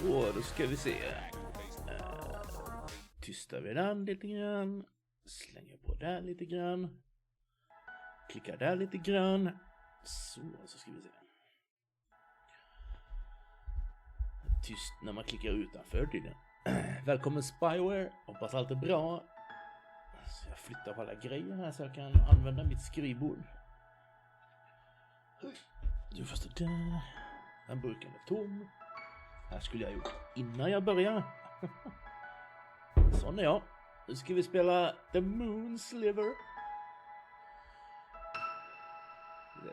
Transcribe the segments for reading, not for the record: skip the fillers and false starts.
Och då ska vi se. Tystar vi den lite grann. Slänger på där lite grann. Klickar där lite grann. Så ska vi se. Tyst när man klickar utanför tydligen. Välkommen Spyware. Hoppas allt är bra. Så jag flyttar på alla grejer här så jag kan använda mitt skrivbord. Du får stå där. Den burken är tom. Här skulle jag gjort innan jag börjar. Sån är jag. Nu ska vi spela The Moon Sliver.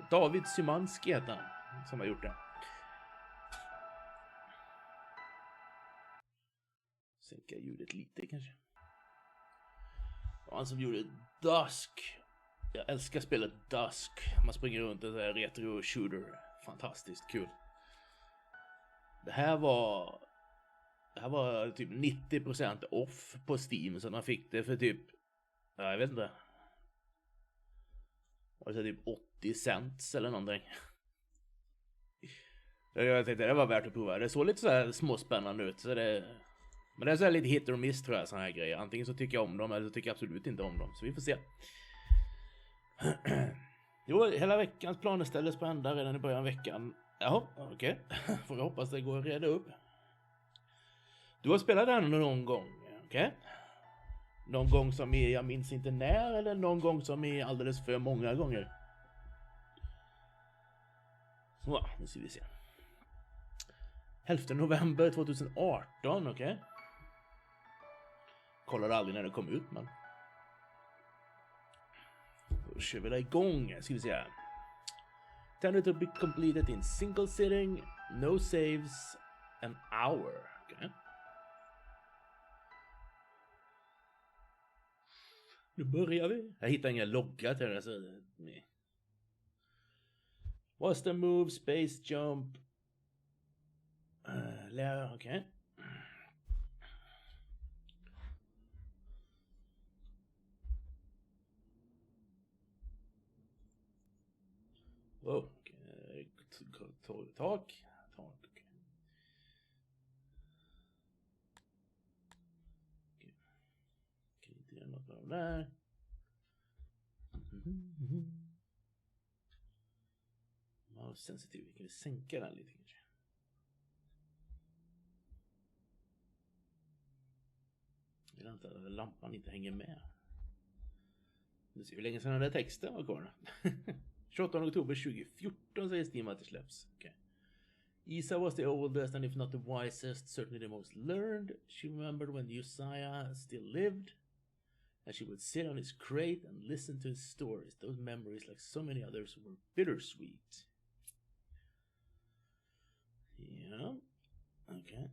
David Szymanski heter han som har gjort det. Sänka ljudet lite kanske. Han som gjorde Dusk. Jag älskar spelet Dusk. Man springer runt en retro shooter. Fantastiskt kul. Det här var typ 90% off på Steam, så man fick det för typ, jag vet inte, alltså typ 80 cents eller någonting. Jag tänkte det var värt att prova. Det såg lite så här småspännande ut, så men det är så här lite hit or miss tror jag, såna här grejer. Antingen så tycker jag om dem eller så tycker jag absolut inte om dem, så vi får se. Jo, hela veckans planer ställdes på ända redan i början av veckan. Jaha, okej. Får jag hoppas det går att reda upp. Du har spelat den någon gång, okej? Någon gång som är, jag minns inte när, eller någon gång som är alldeles för många gånger. Så, nu ska vi se. 11 november 2018, okej? Kollade aldrig när det kom ut, men... Då kör vi där igång, ska vi se. Tended to be completed in single sitting, no saves, an hour. Okay. Nu börjar vi. Jag hittar inga logga till det. Så... What's the move? Space jump. Okej. Okay. Wow. Tak. Okay. Kan inte göra något av det där. Mouse sensitiv. Vi kan sänka den lite kanske. Jag vill inte att lampan inte hänger med. Nu ser vi hur länge sedan den där texten var kvar. 28 oktober 2014 säger Steam att det släpps. Okay. Isa was the oldest and if not the wisest, certainly the most learned. She remembered when Josiah still lived, and she would sit on his crate and listen to his stories. Those memories, like so many others, were bittersweet. Yeah. Okay.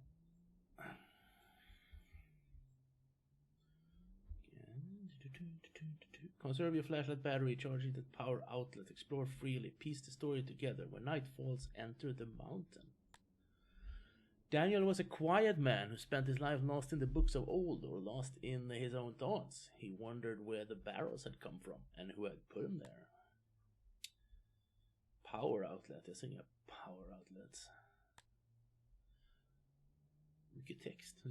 Conserve your flashlight battery, charging the power outlet, explore freely, piece the story together. When night falls, enter the mountain. Daniel was a quiet man who spent his life lost in the books of old or lost in his own thoughts. He wondered where the barrels had come from and who had put them there. Power outlet, jag ser inga power outlets. Mycket text.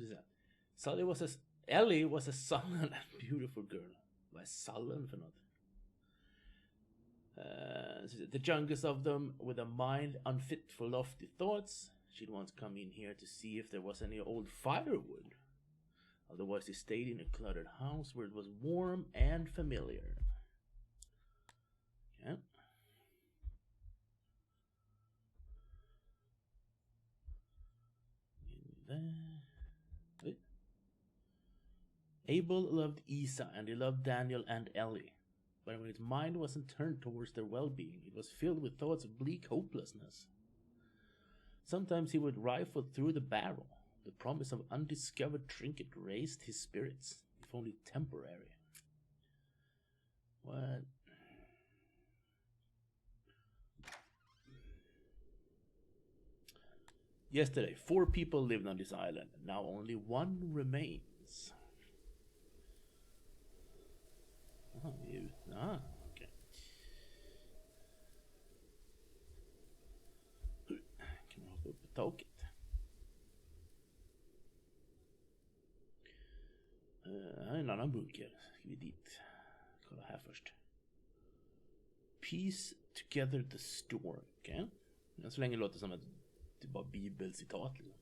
Ellie was a sullen and beautiful girl. Vad är sullen för något? The youngest of them with a mind unfit for lofty thoughts. She'd once come in here to see if there was any old firewood. Otherwise they stayed in a cluttered house where it was warm and familiar. Okay. Abel loved Isa and he loved Daniel and Ellie. But when his mind wasn't turned towards their well-being, it was filled with thoughts of bleak hopelessness. Sometimes he would rifle through the barrel. The promise of undiscovered trinket raised his spirits, if only temporary. What? Yesterday, 4 people lived on this island. Now only 1 remains. Okej. Kan man hoppa upp på taket? bunker. Ska vi dit. Kolla här först. Piece together the store. Okej. Okay. Så länge det låter som att det bara bibelcitat. Liksom.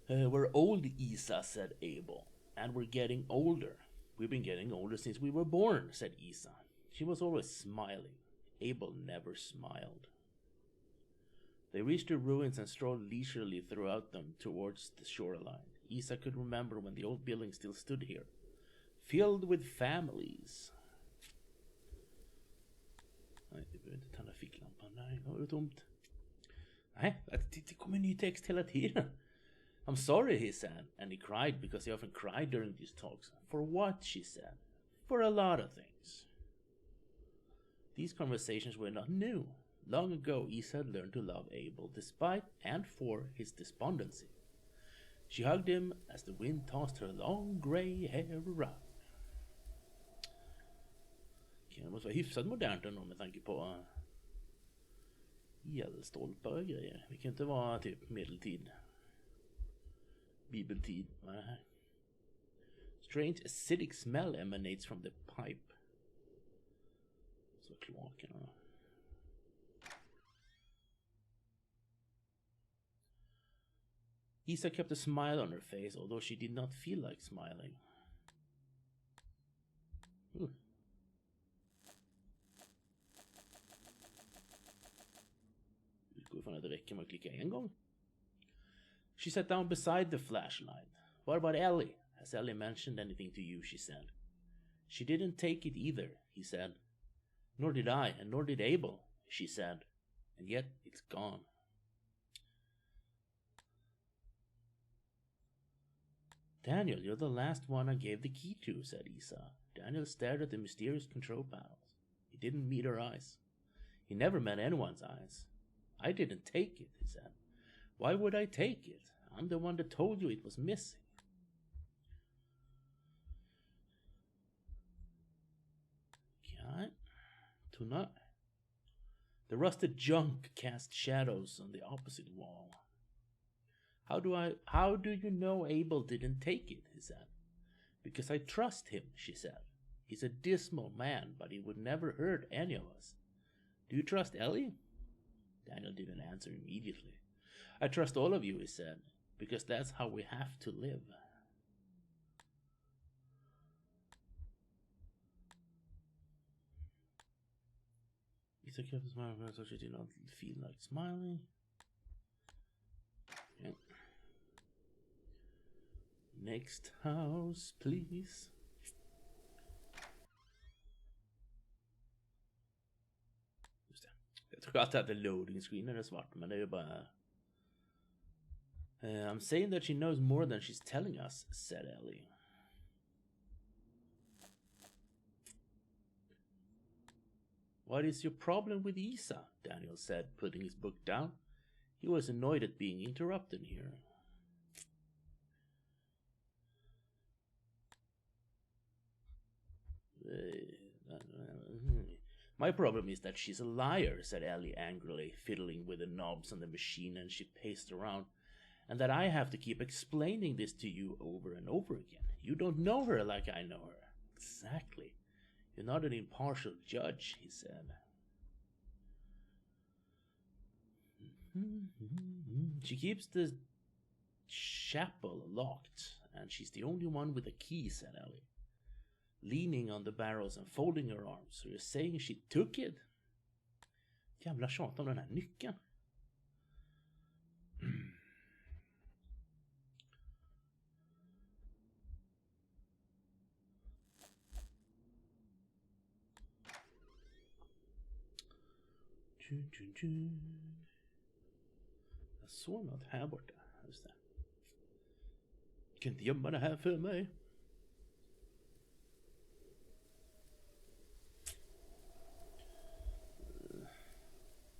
We're old, Isa, said Abel. And we're getting older. We've been getting older since we were born, said Isa. She was always smiling. Abel never smiled. They reached the ruins and strolled leisurely throughout them towards the shoreline. Isa could remember when the old building still stood here, filled with families. Nej, vi behöver inte tända ficklampan. Nej, det var tomt. Nej, det kommer en ny text hela tiden. I'm sorry, he said, and he cried because he often cried during these talks. For what, she said. For a lot of things. These conversations were not new. Long ago, Isa had learned to love Abel, despite and for his despondency. She hugged him as the wind tossed her long grey hair around. Okay, det måste vara hyfsat modernt ändå med tanke på elstolpar och grejer. Det kan inte vara typ medeltid. Bibeltid. Strange acidic smell emanates from the pipe. Så kloakerna. Isa kept a smile on her face, although she did not feel like smiling. Utgår ifrån att det räcker med att klicka en gång. She sat down beside the flashlight. What about Ellie? Has Ellie mentioned anything to you, she said. She didn't take it either, he said. Nor did I, and nor did Abel, she said. And yet it's gone. Daniel, you're the last one I gave the key to, said Isa. Daniel stared at the mysterious control panels. He didn't meet her eyes. He never met anyone's eyes. I didn't take it, he said. Why would I take it? I'm the one that told you it was missing. Okay. Tonight. The rusted junk cast shadows on the opposite wall. How do you know Abel didn't take it, he said. Because I trust him, she said. He's a dismal man, but he would never hurt any of us. Do you trust Ellie? Daniel didn't answer immediately. I trust all of you, he said, because that's how we have to live. Isa kept smiling, so she did not feel like smiling. Yeah. Next house, please. Just det. Jag tror alltid att det loading screenen är svart, men det är ju bara... I'm saying that she knows more than she's telling us, said Ellie. What is your problem with Isa? Daniel said, putting his book down. He was annoyed at being interrupted here. My problem is that she's a liar, said Ellie angrily, fiddling with the knobs on the machine as she paced around, and that I have to keep explaining this to you over and over again. You don't know her like I know her. Exactly. You're not an impartial judge, he said. She keeps the chapel locked, and she's the only one with a key, said Ellie, leaning on the barrels and folding her arms. So you're saying she took it? Jävla tjat om den här nyckeln. Jag såg något här borta. Just det. Jag kan inte gömma det här för mig.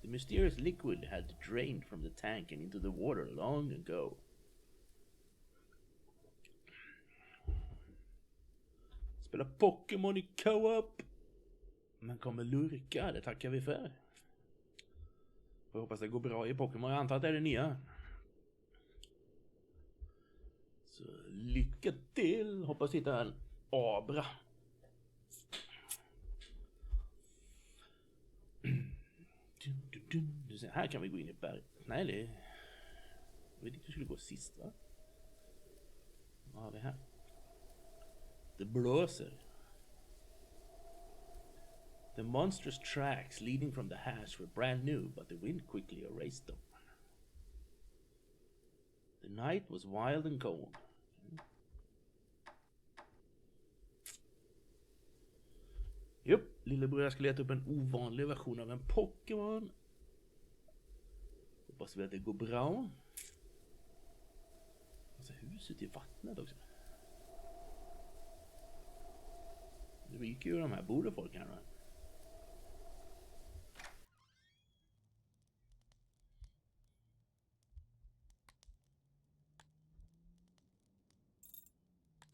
The mysterious liquid had drained from the tank and into the water long ago. Spela Pokémon i co-op. Man kommer lurka, det tackar vi för. Jag hoppas det går bra i Pokémon. Jag antar att det är det nya. Så lycka till. Hoppas hitta en abra. Här kan vi gå in i berg. Nej, det är... Jag vet inte hur vi skulle gå sist, va? Vad har vi här? Det blåser. The monstrous tracks leading from the hatch were brand new, but the wind quickly erased them. The night was wild and cold. Jupp, lillebror, jag ska leta upp en ovanlig version av en Pokémon. Hoppas vi att det går bra. Alltså huset i vattnet också. Det ryker ju de här borde folk här.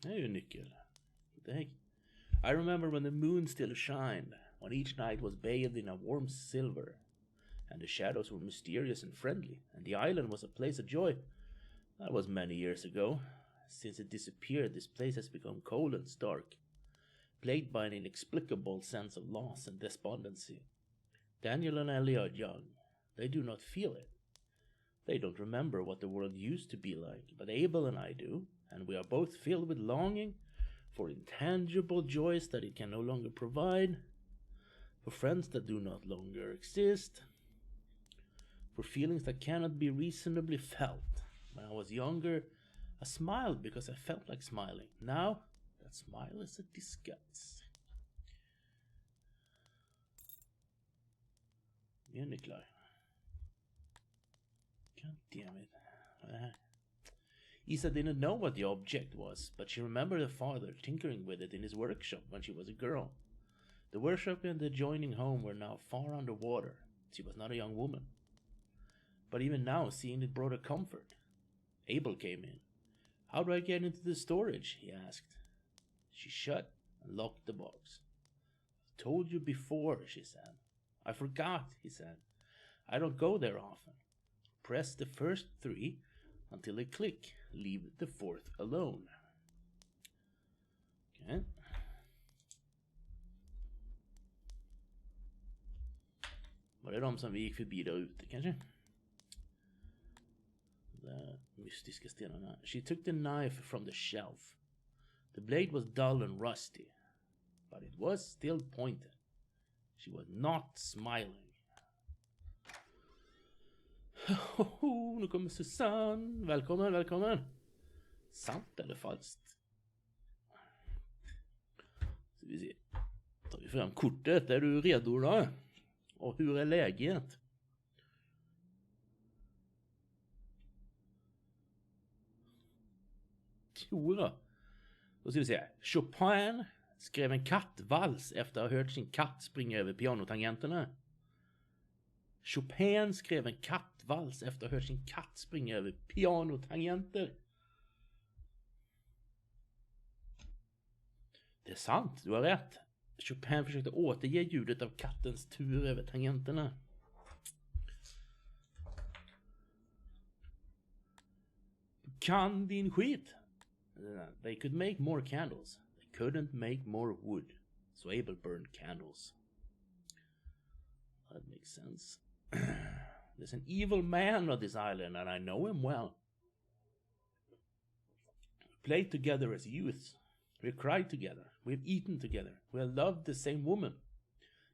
Det är ju en nyckel. What the heck? I remember when the moon still shined, when each night was bathed in a warm silver, and the shadows were mysterious and friendly, and the island was a place of joy. That was many years ago. Since it disappeared, this place has become cold and stark, plagued by an inexplicable sense of loss and despondency. Daniel and Ellie are young. They do not feel it. They don't remember what the world used to be like, but Abel and I do, and we are both filled with longing for intangible joys that it can no longer provide, for friends that do not longer exist, for feelings that cannot be reasonably felt. When I was younger, I smiled because I felt like smiling. Now, that smile is a disgust. Uniclar. God damn it. Isa didn't know what the object was, but she remembered her father tinkering with it in his workshop when she was a girl. The workshop and the adjoining home were now far underwater. She was not a young woman. But even now, seeing it brought her comfort. Abel came in. How do I get into the storage? He asked. She shut and locked the box. I told you before, she said. I forgot, he said. I don't go there often. Press the first 3 until they click. Leave the 4th alone. Okay. Var det de som vi gick förbi där ute kanske? The mystiska stenarna. She took the knife from the shelf. The blade was dull and rusty, but it was still pointed. She was not smiling. Nu kommer Susanne. Välkommen, välkommen. Sant eller falskt? Så vi ser. Tar vi fram kortet. Är du redo då? Och hur är läget? Jo då ska vi se. Chopin skrev en kattvals efter att ha hört sin katt springa över pianotangenterna. Chopin skrev en kattvals efter att ha hört sin katt springa över pianotangenter. Det är sant, du har rätt. Chopin försökte återge ljudet av kattens tur över tangenterna. Kan din skit. They could make more candles. They couldn't make more wood. So Abel burned candles. That makes sense. There's an evil man on this island and I know him well. We played together as youths. We have cried together. We have eaten together. We have loved the same woman.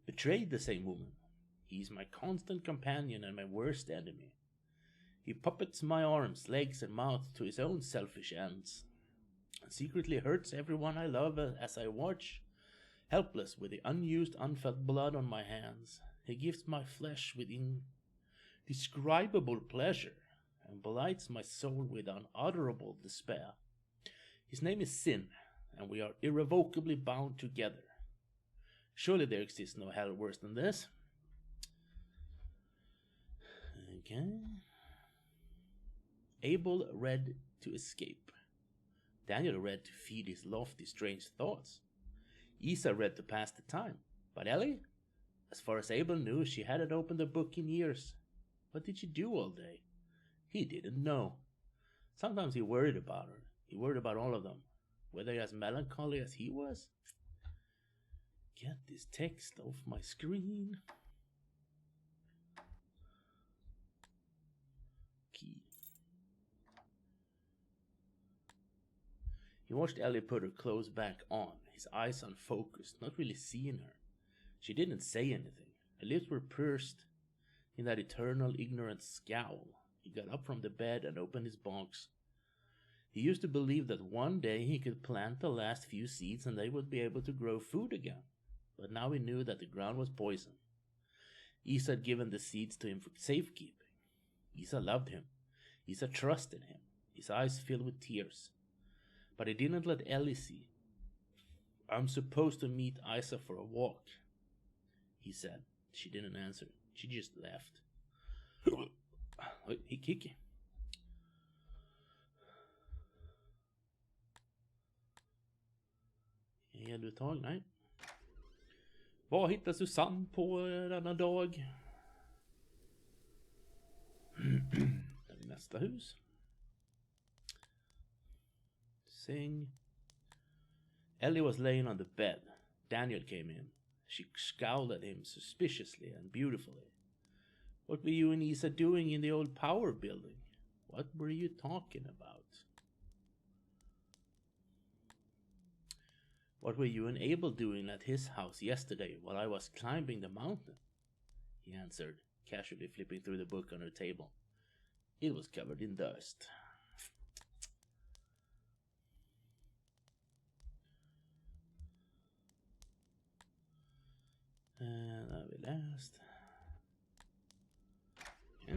Betrayed the same woman. He is my constant companion and my worst enemy. He puppets my arms, legs and mouth to his own selfish ends. And secretly hurts everyone I love as I watch, helpless with the unused, unfelt blood on my hands. He gives my flesh with indescribable pleasure and blights my soul with unutterable despair. His name is Sin, and we are irrevocably bound together. Surely there exists no hell worse than this. Okay. Abel read to escape. Daniel read to feed his lofty, strange thoughts. Isa read to pass the time. But Ellie? As far as Abel knew, she hadn't opened a book in years. What did she do all day? He didn't know. Sometimes he worried about her. He worried about all of them. Were they as melancholy as he was? Get this text off my screen. Key. He watched Ellie put her clothes back on, his eyes unfocused, not really seeing her. She didn't say anything. Her lips were pursed in that eternal ignorant scowl. He got up from the bed and opened his box. He used to believe that one day he could plant the last few seeds and they would be able to grow food again. But now he knew that the ground was poison. Isa had given the seeds to him for safekeeping. Isa loved him. Isa trusted him. His eyes filled with tears. But he didn't let Ellie see. I'm supposed to meet Isa for a walk, he said. She didn't answer. She just left. Hey, Kiki. Är du ett tag? Nej. Var hittar Susanne på denna dag? Nästa hus. Sing. Ellie was laying on the bed. Daniel came in. She scowled at him suspiciously and beautifully. What were you and Isa doing in the old power building? What were you talking about? What were you and Abel doing at his house yesterday while I was climbing the mountain? He answered, casually flipping through the book on her table. It was covered in dust. And där har vi läst. Ja.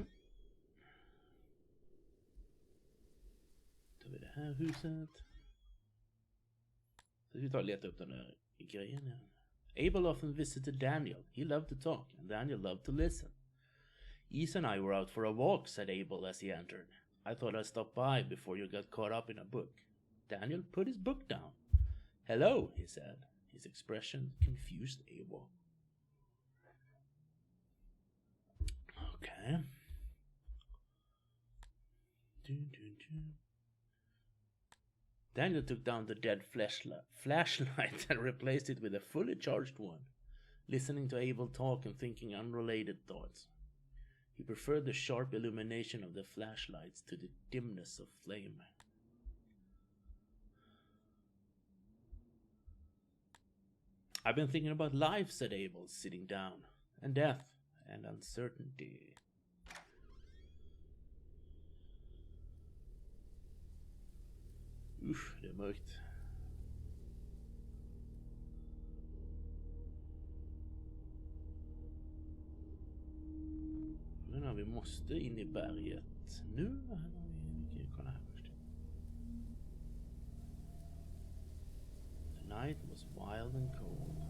Då tar vi det här huset. Så vi tar och leta upp den där grejen igen. Abel often visited Daniel. He loved to talk, and Daniel loved to listen. Isa and I were out for a walk, said Abel as he entered. I thought I'd stop by before you got caught up in a book. Daniel put his book down. Hello, he said. His expression confused Abel. Okay. Daniel took down the dead flashlight and replaced it with a fully charged one, listening to Abel talk and thinking unrelated thoughts. He preferred the sharp illumination of the flashlights to the dimness of flame. I've been thinking about life, said Abel, sitting down, and death, and uncertainty. Usch, det är mörkt. Men vi måste in i berget. Nu har vi kan kolla här först. The night was wild and cold.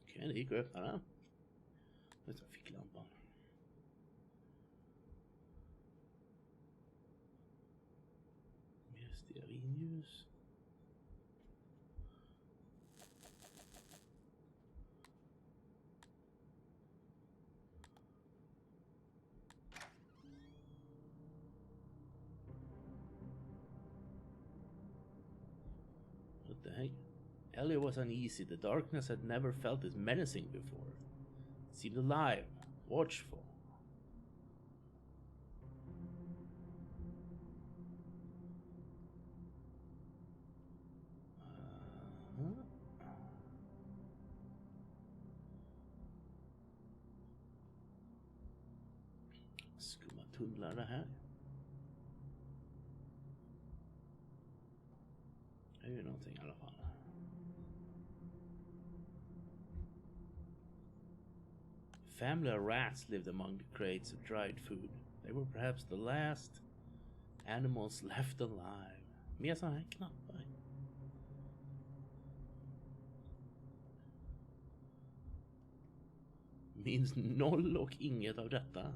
Okej, det gick att öppna den. Nu tar jag ficklampan. Mer stearinljus. What the heck? Ellie was uneasy. The darkness had never felt as menacing before. It seemed alive, watchful. Skumma tunnlar det här. Det är ju någonting i alla fall. A family of rats lived among the crates of dried food. They were perhaps the last animals left alive. Mer sådana här knappar. Minns noll och inget av detta.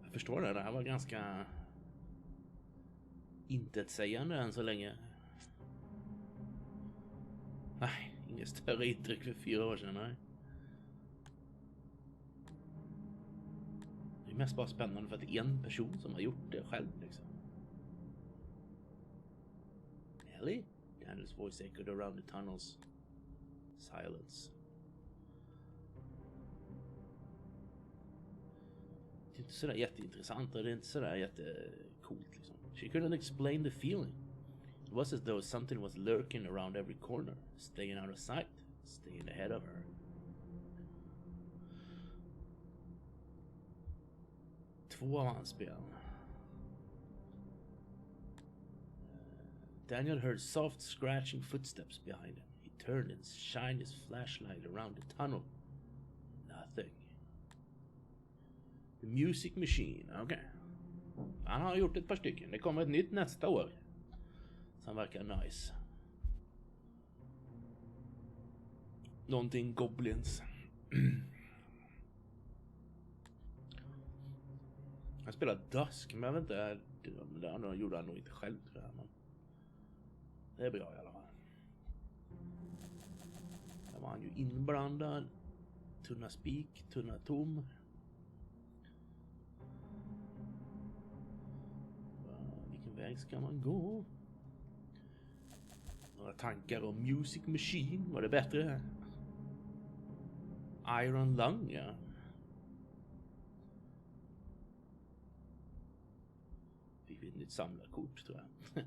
Jag förstår det här var ganska intetsägande än så länge. Nej, Inget större intryck för 4 år sedan, nej. Det är mest bara spännande för att det är en person som har gjort det själv liksom. Ellie? Daniels voice echoed around the tunnel's silence. Det är inte sådär jätteintressant och det är inte sådär jättecoolt liksom. She couldn't explain the feeling. It was as though something was lurking around every corner, staying out of sight, staying ahead of her. 2 av hans spel. Daniel heard soft scratching footsteps behind him. He turned and shined his flashlight around the tunnel. Nothing. The music machine, okej. Han har gjort ett par stycken. Det kommer ett nytt nästa år. Som verkar nice. Någonting Goblins. Han spelar Dusk, men jag vet inte. Det gjorde han nog inte själv, tror jag. Men det är bra i alla fall. Där var han ju inblandad. Tunna spik, tunna tom. Vilken väg ska man gå? Några tankar om Music Machine. Var det bättre? Iron Lung, ja. Fick vi ett nytt samlarkort, tror jag.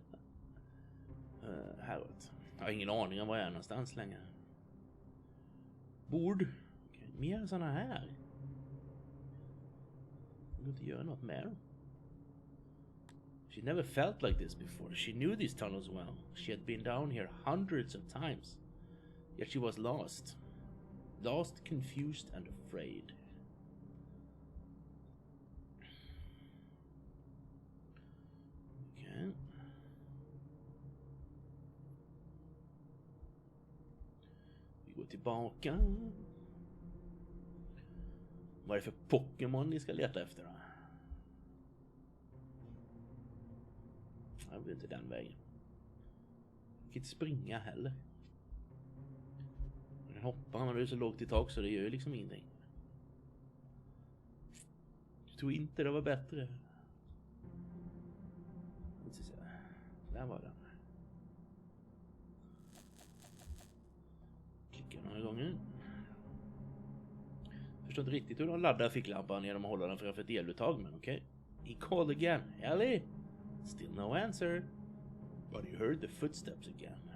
Häråt. Jag har ingen aning om var jag är någonstans längre. Bord. Okay. Mer såna här. Jag kan inte göra något med dem. She never felt like this before. She knew these tunnels well. She had been down here hundreds of times. Yet she was lost. Lost, confused and afraid. Okay. Vi går tillbaka. Vad är det för Pokémon ni ska leta efter då? Jag vill inte den vägen. Jag kan inte springa heller. Jag kan hoppa, men det är så lågt i tak så det gör ju liksom ingenting. Jag tror inte det var bättre. Där var den. Klicka några gånger. Förstår inte riktigt hur de laddar ficklampan genom att hålla den framför ett eluttag, men okej. He called again. Ellie? Still no answer. But he heard the footsteps again.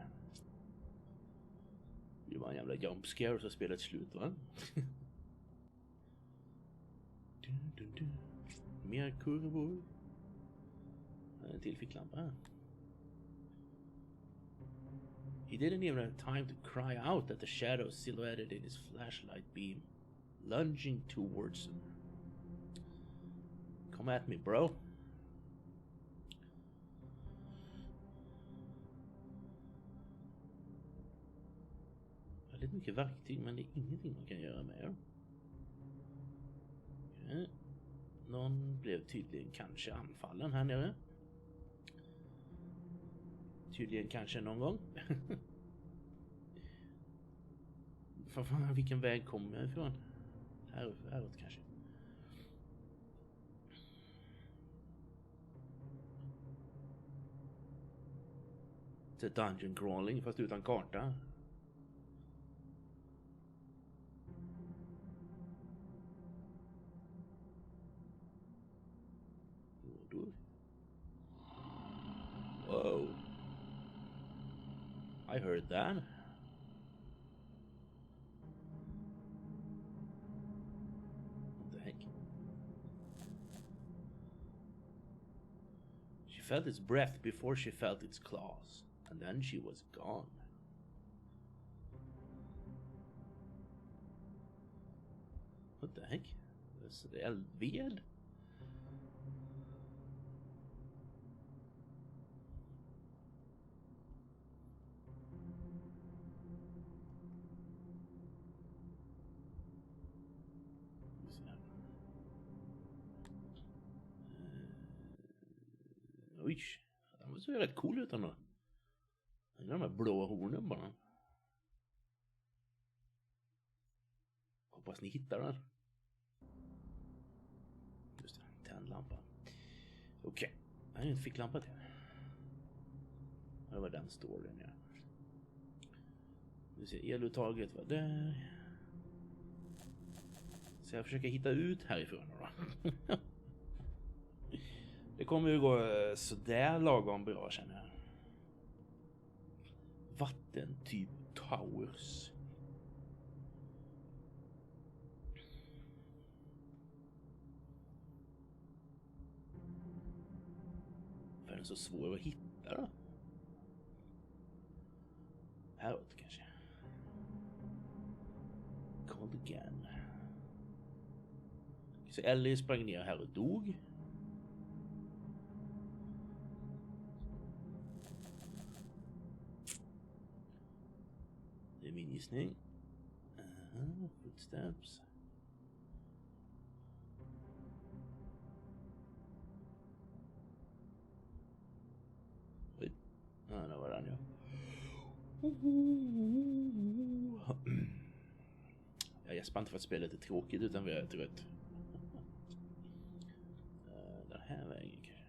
Det var en jävla jump scare så spelet slut, va? Mer kurvor. En till ficklampa här. He didn't even have time to cry out at the shadows silhouetted in his flashlight beam, lunging towards him. Come at me, bro. Väldigt mycket verktyg, men det är ingenting man kan göra med dem. Okay. Någon blev tydligen kanske anfallen här nere. Tydligen kanske någon gång. Fan, vilken väg kommer jag ifrån? Häråt kanske. Det är dungeon crawling fast utan karta. Whoa. I heard that. What the heck? She felt its breath before she felt its claws, and then she was gone. What the heck? Is det eldved? Oj, den var så rätt cool utan då. De här blå hornen bara. Hoppas ni hittar den. Just det, tändlampan. Okej, här är en ficklampa till. Det var den storyn, ja. Nu ser eluttaget var där. Så jag försöker hitta ut härifrån då. Det kommer ju gå sådär lagom bra, känner jag. Vattentyp towers. För den är så svår att hitta då. Häråt kanske. Cold again. Så Ellie sprang ner här och dog. Det är min gissning. Footsteps. Oj. Ja, det var den, ja. Jag gäspar inte för att spelet är tråkigt utan vi är trött. Den här vägen kanske.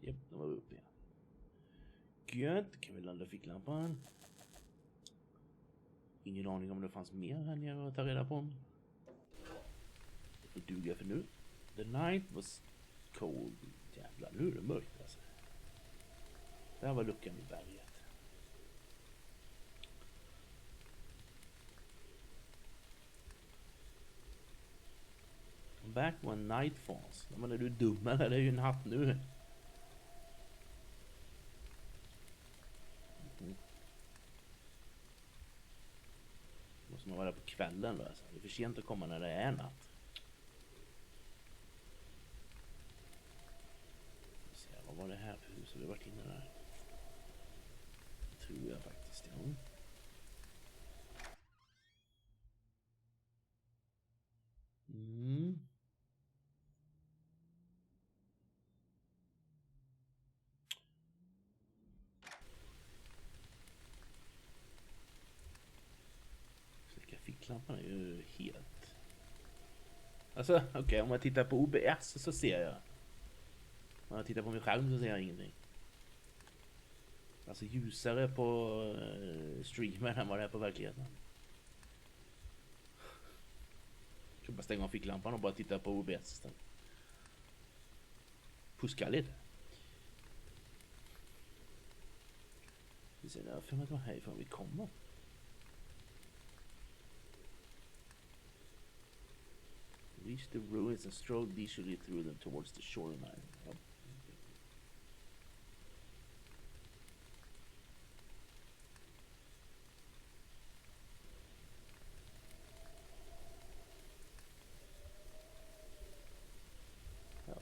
Japp, de var uppe igen. Gött, kan vi landa ficklampan? Ingen aning om det fanns mer här nere att ta reda på. Det får duga för nu. The night was cold. Jävlar, nu är det mörkt alltså. Där var luckan i berget. Back when night falls. Men är du dum eller? Det är ju natt nu. Måste man vara där på kvällen då alltså. Det är för sent att komma när det är natt. Vad var det här för hus? Har vi varit inne där? Det tror jag faktiskt, ja. Ficklampan är ju helt... Alltså, okej, om jag tittar på OBS så ser jag. Om jag tittar på min skärm så ser jag ingenting. Alltså ljusare på streamen än vad det är på verkligheten. Jag kan bara stänga av ficklampan och bara titta på OBS istället. Puska lite. Vi ser där, för att det var härifrån vi kommer. Reach the ruins and stroll leisurely through them towards the shoreline. Yep. Ja,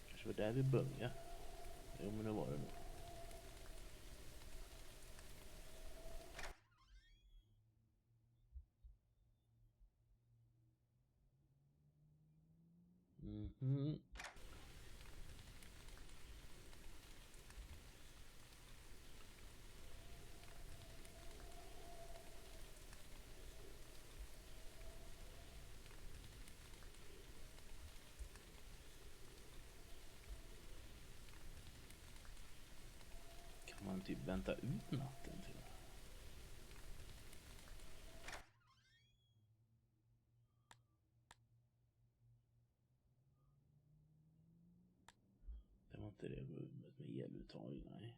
kanske var där vi började. Jo, men det var det nog. Kan man typ vänta ut natten till? Det var inte det rummet med eluttag, nej.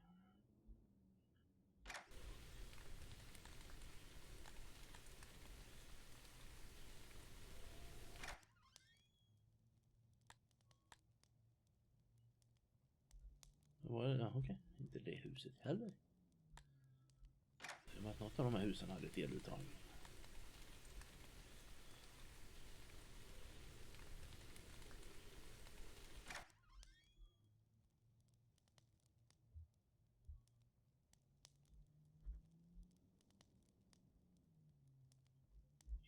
Ja, okej. Inte det huset heller. För att något av de här husen hade ett eluttag.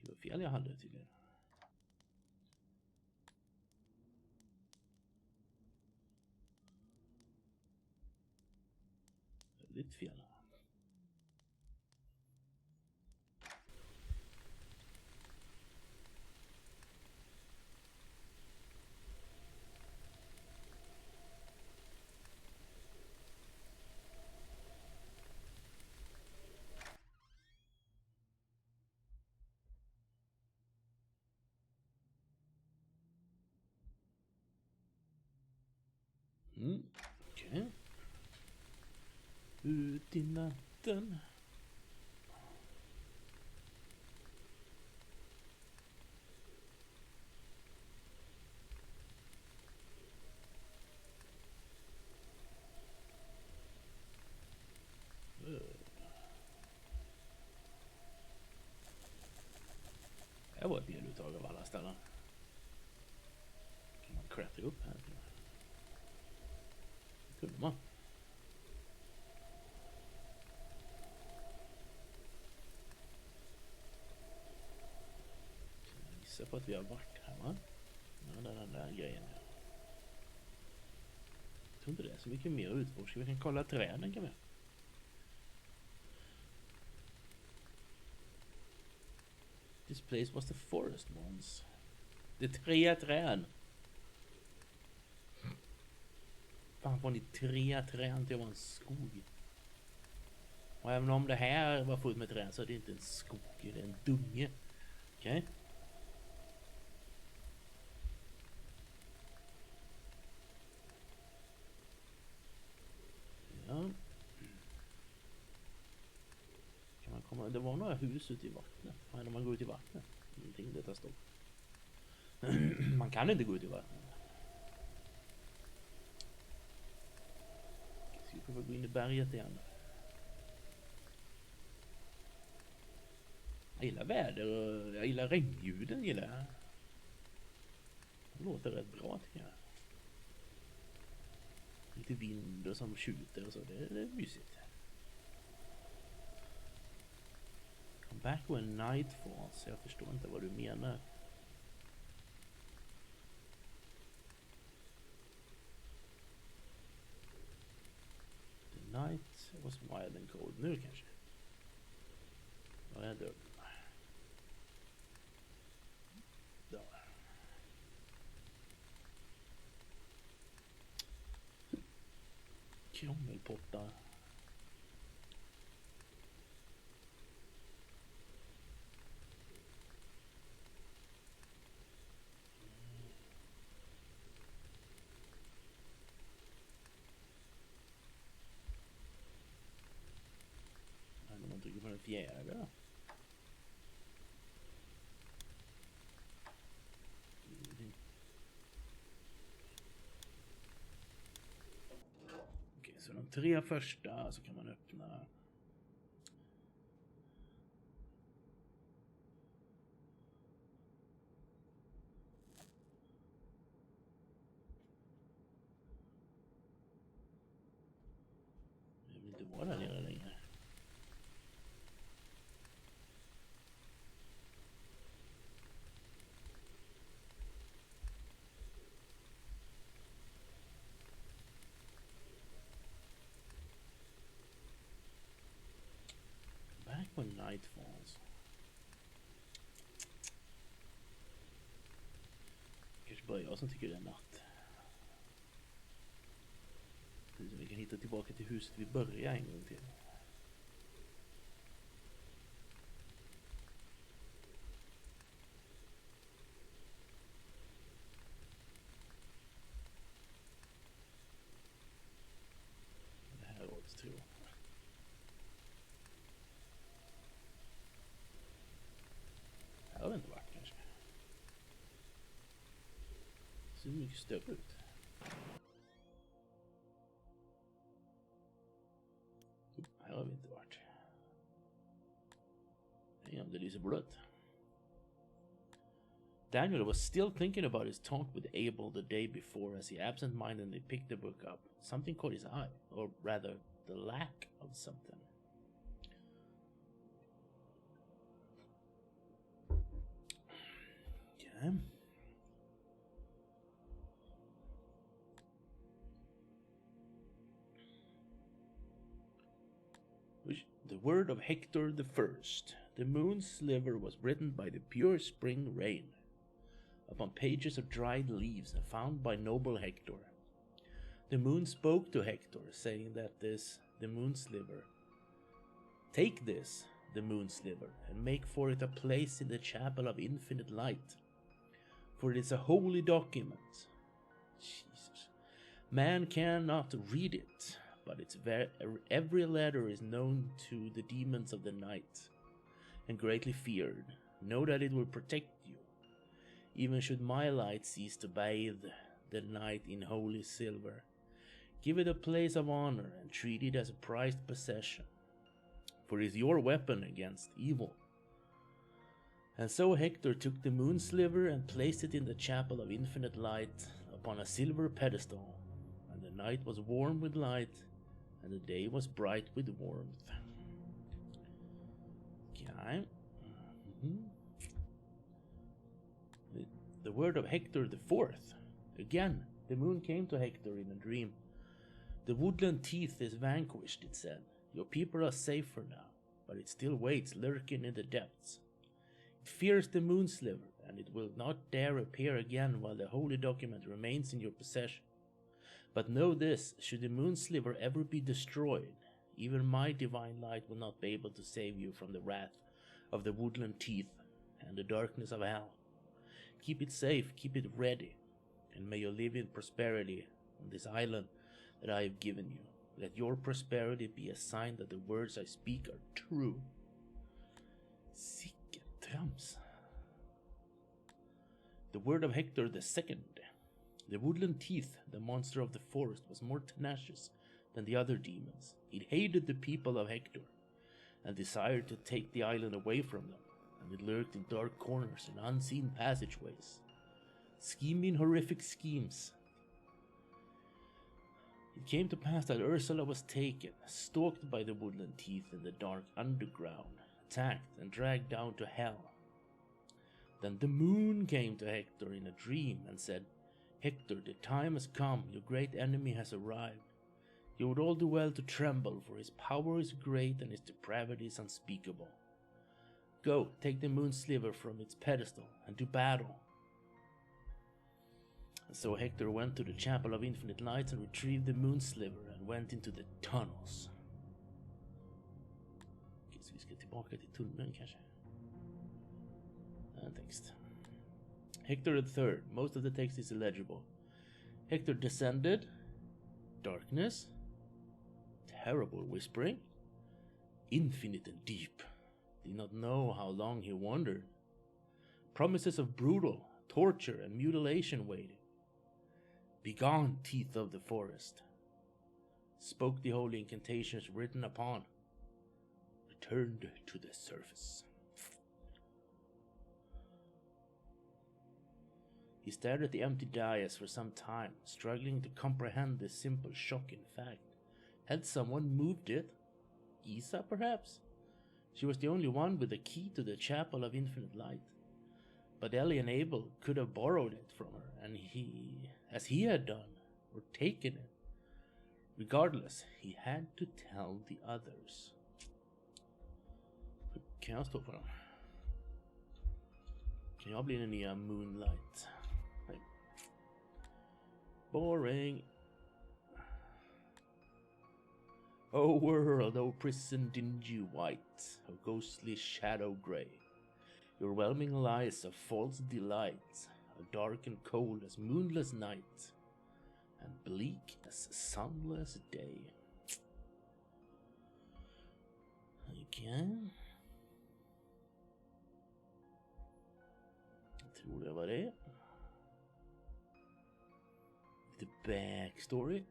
Det var fel jag hade tydligen. ditt fel. Okej. Ut i natten. Det var ett deluttag av alla ställen. Kan man klättra upp här? Det kunde man. Jag gissar på att vi har varit här, va? Ja, den där grejen. Jag tror inte det är så mycket mer utforska. Vi kan kolla träden, kan vi. This place was the forest once. Det är 3 träd. Fan, får ni 3 träd till att vara en skog? Och även om det här var fullt med träd så är det inte en skog, det är en dunge. Okej. Okay. Ja. Kan man komma... Det var några hus ute i vattnet. Vad händer om man går ut i vattnet? Ingenting, detta står. Man kan inte gå ut i vattnet. Ska vi prova gå in i berget igen? Jag gillar väder och jag gillar regnljuden, gillar jag. Det låter rätt bra, tycker jag. Lite vind och som skjuter och så, det är mysigt. Come back when night falls. Jag förstår inte vad du menar. The night was wild and cold. Nu kanske. Ja, jag dör. Krångelpotta. När man trycker på den fjärde då. Så de 3 första så kan man öppna. Jag vill inte vara där nere längre. When night falls. Kanske bara jag som tycker det är natt. Så vi kan hitta tillbaka till huset vi börjar en gång till. Det här året tror jag. Jag vet inte vart kanske. Det ser mycket större ut. Här har vi inte varit. Nej, det lyser blött. Daniel was still thinking about his talk with Abel the day before as he absent-mindedly picked the book up. Something caught his eye, or rather, the lack of something. Okay. Word of Hector the First. The moon's sliver was written by the pure spring rain, upon pages of dried leaves and found by noble Hector. The moon spoke to Hector, saying that the moon sliver. Take this, the moon sliver, and make for it a place in the chapel of infinite light, for it is a holy document. Jesus. Man cannot read it, but its every letter is known to the demons of the night, and greatly feared. Know that it will protect you, even should my light cease to bathe the night in holy silver. Give it a place of honor and treat it as a prized possession, for it is your weapon against evil. And so Hector took the moon sliver and placed it in the chapel of infinite light upon a silver pedestal, and the night was warm with light, and the day was bright with warmth. Okay. The word of Hector the Fourth. Again, the moon came to Hector in a dream. The woodland teeth is vanquished, it said. Your people are safer now, but it still waits lurking in the depths. It fears the moon sliver, and it will not dare appear again while the holy document remains in your possession. But know this, should the moon sliver ever be destroyed, even my divine light will not be able to save you from the wrath of the woodland teeth and the darkness of hell. Keep it safe, keep it ready, and may you live in prosperity on this island that I have given you. Let your prosperity be a sign that the words I speak are true. Sikke trams. The word of Hector the Second. The woodland teeth, the monster of the forest, was more tenacious than the other demons. It hated the people of Hector, and desired to take the island away from them, and it lurked in dark corners and unseen passageways, scheming horrific schemes. It came to pass that Ursula was taken, stalked by the woodland teeth in the dark underground, attacked and dragged down to hell. Then the moon came to Hector in a dream and said, Hector, the time has come, your great enemy has arrived. You would all do well to tremble, for his power is great and his depravity is unspeakable. Go, take the moon sliver from its pedestal and do battle. And so Hector went to the chapel of infinite lights and retrieved the moon sliver and went into the tunnels. Okej, så vi ska tillbaka till tunneln kanske. Text. Hector III. Most of the text is illegible. Hector descended. Darkness. Terrible whispering. Infinite and deep. Did not know how long he wandered. Promises of brutal torture and mutilation waited. Begone, teeth of the forest. Spoke the holy incantations written upon. Returned to the surface. He stared at the empty dais for some time, struggling to comprehend this simple, shocking fact. Had someone moved it? Isa, perhaps? She was the only one with the key to the Chapel of Infinite Light. But Ellie and Abel could have borrowed it from her, and as he had done, or taken it. Regardless, he had to tell the others. Kan jag stå på dem? Kan jag bli den nya Moonlight? Nej. Boring. O world, O prison dingy white, O ghostly shadow grey, your whelming lies of false delight, are dark and cold as moonless night, and bleak as sunless day. Okay. Jag tror det var det. Lite backstory.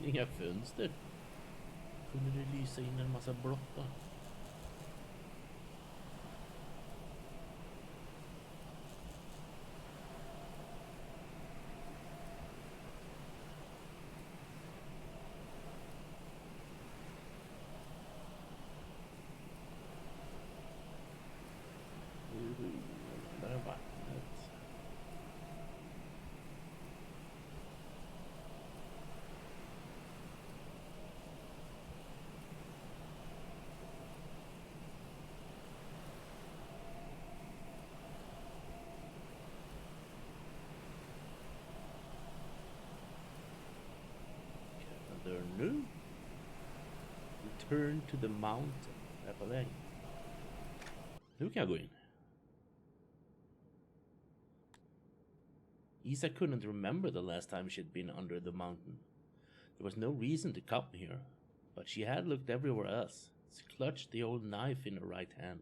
Inga fönster. Kunde det lysa in en massa blotta. nu. Return to the mountain. Jag är på väg. Nu kan jag gå in. Isa couldn't remember the last time she'd been under the mountain. There was no reason to come here, but she had looked everywhere else. She clutched the old knife in her right hand.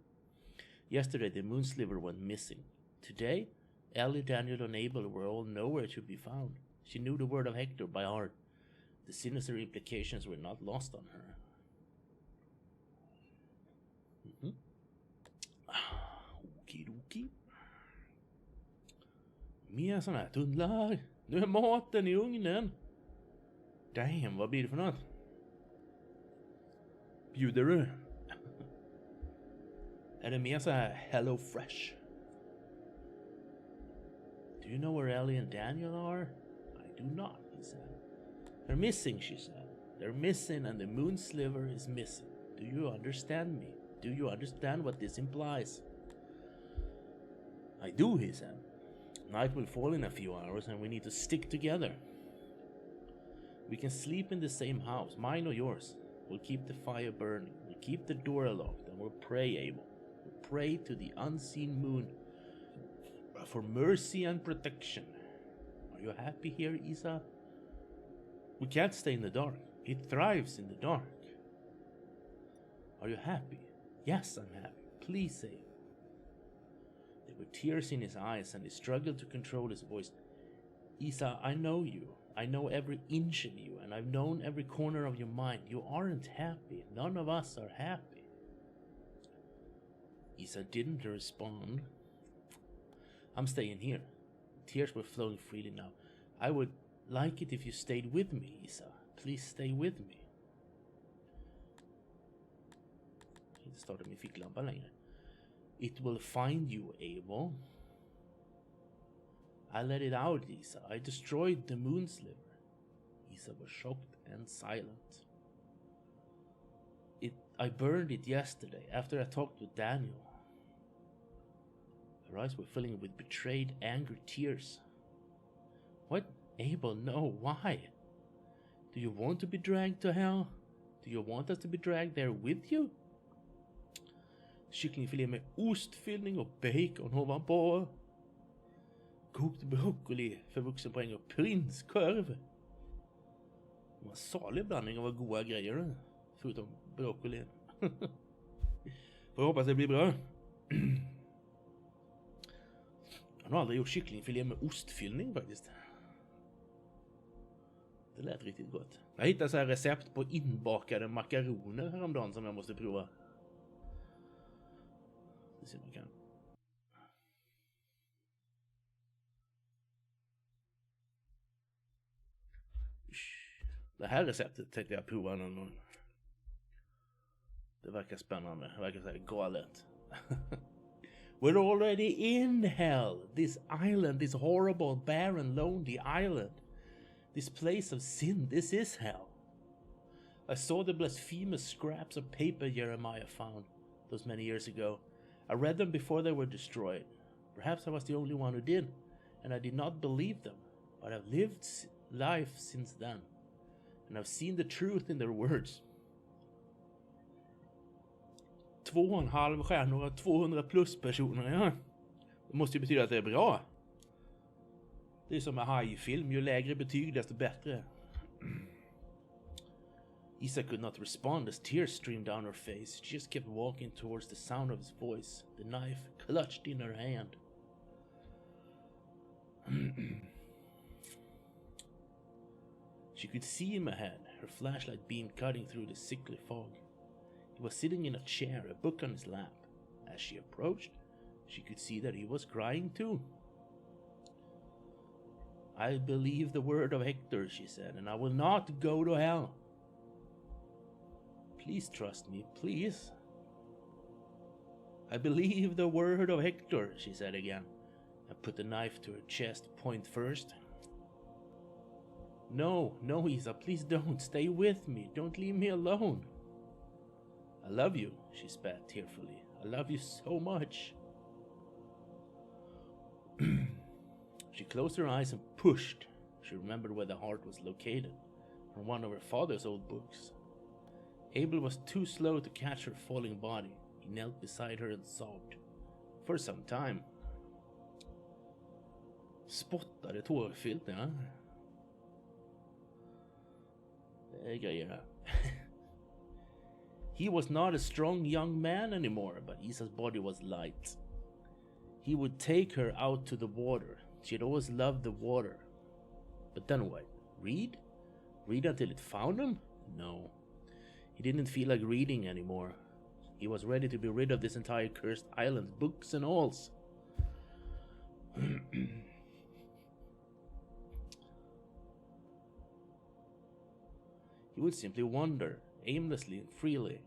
Yesterday the moon sliver went missing. Today, Ellie, Daniel, and Abel were all nowhere to be found. She knew the word of Hector by heart. The sinister implications were not lost on her. Okidoki. Mer såna här tunnlar. Nu är maten i ugnen. Damn, vad blir det för något? Bjuder du? Är det mer så här Hello Fresh? Do you know where Ellie and Daniel are? I do not, he said. They're missing, she said. They're missing and the moon sliver is missing. Do you understand me? Do you understand what this implies? I do, he said. Night will fall in a few hours and we need to stick together. We can sleep in the same house, mine or yours. We'll keep the fire burning. We'll keep the door locked and we'll pray, Abel. We'll pray to the unseen moon for mercy and protection. Are you happy here, Isa? We can't stay in the dark. It thrives in the dark. Are you happy? Yes, I'm happy. Please say it. There were tears in his eyes and he struggled to control his voice. Isa, I know you. I know every inch of you, and I've known every corner of your mind. You aren't happy. None of us are happy. Isa didn't respond. I'm staying here. Tears were flowing freely now. I would like it if you stayed with me, Isa. Please stay with me. Jag inte startar min ficklampa längre. It will find you, Abel. I let it out, Isa. I destroyed the moon sliver. Isa was shocked and silent. I burned it yesterday after I talked with Daniel. Her eyes were filling with betrayed, angry tears. What? Abel, no, why? Do you want to be dragged to hell? Do you want us to be dragged there with you? Kycklingfilé med ostfyllning och bacon ovanpå. Kokt broccoli för vuxenpoäng och prinskorv. Det var en salig blandning av goda grejer. Förutom broccoli. Får hoppas det blir bra. Jag har aldrig gjort kycklingfilé med ostfyllning faktiskt. Det lät riktigt gott. Jag hittade så här recept på inbakade makaroner häromdagen som jag måste prova. Det ser man kan. Det här receptet tänkte jag prova någon gång. Det verkar spännande. Det verkar så här galet. We're already in hell. This island, this horrible, barren, lonely island. This place of sin, this is hell. I saw the blasphemous scraps of paper Jeremiah found those many years ago. I read them before they were destroyed. Perhaps I was the only one who did, and I did not believe them. But I've lived life since then, and I've seen the truth in their words. 2,5 stjärnor av 200 plus personer, ja. Det måste ju betyda att det är bra. Det är som en hajfilm, ju lägre betyg desto bättre. Isa could not respond as tears streamed down her face. She just kept walking towards the sound of his voice, the knife clutched in her hand. She could see him ahead, her flashlight beam cutting through the sickly fog. He was sitting in a chair, a book on his lap. As she approached, she could see that he was crying too. I believe the word of Hector, she said, and I will not go to hell. Please trust me, please. I believe the word of Hector, she said again, and put the knife to her chest, point first. No, no, Isa, please don't. Stay with me. Don't leave me alone. I love you, she spat tearfully. I love you so much. She closed her eyes and pushed. She remembered where the heart was located. from one of her father's old books. Abel was too slow to catch her falling body. He knelt beside her and sobbed. For some time. Spottade tårfyllt, ja. Det är grejerna. He was not a strong young man anymore, but Isa's body was light. He would take her out to the water. She'd always loved the water. But then what? Read? Read until it found him? No. He didn't feel like reading anymore. He was ready to be rid of this entire cursed island, books and alls. He would simply wander, aimlessly and freely,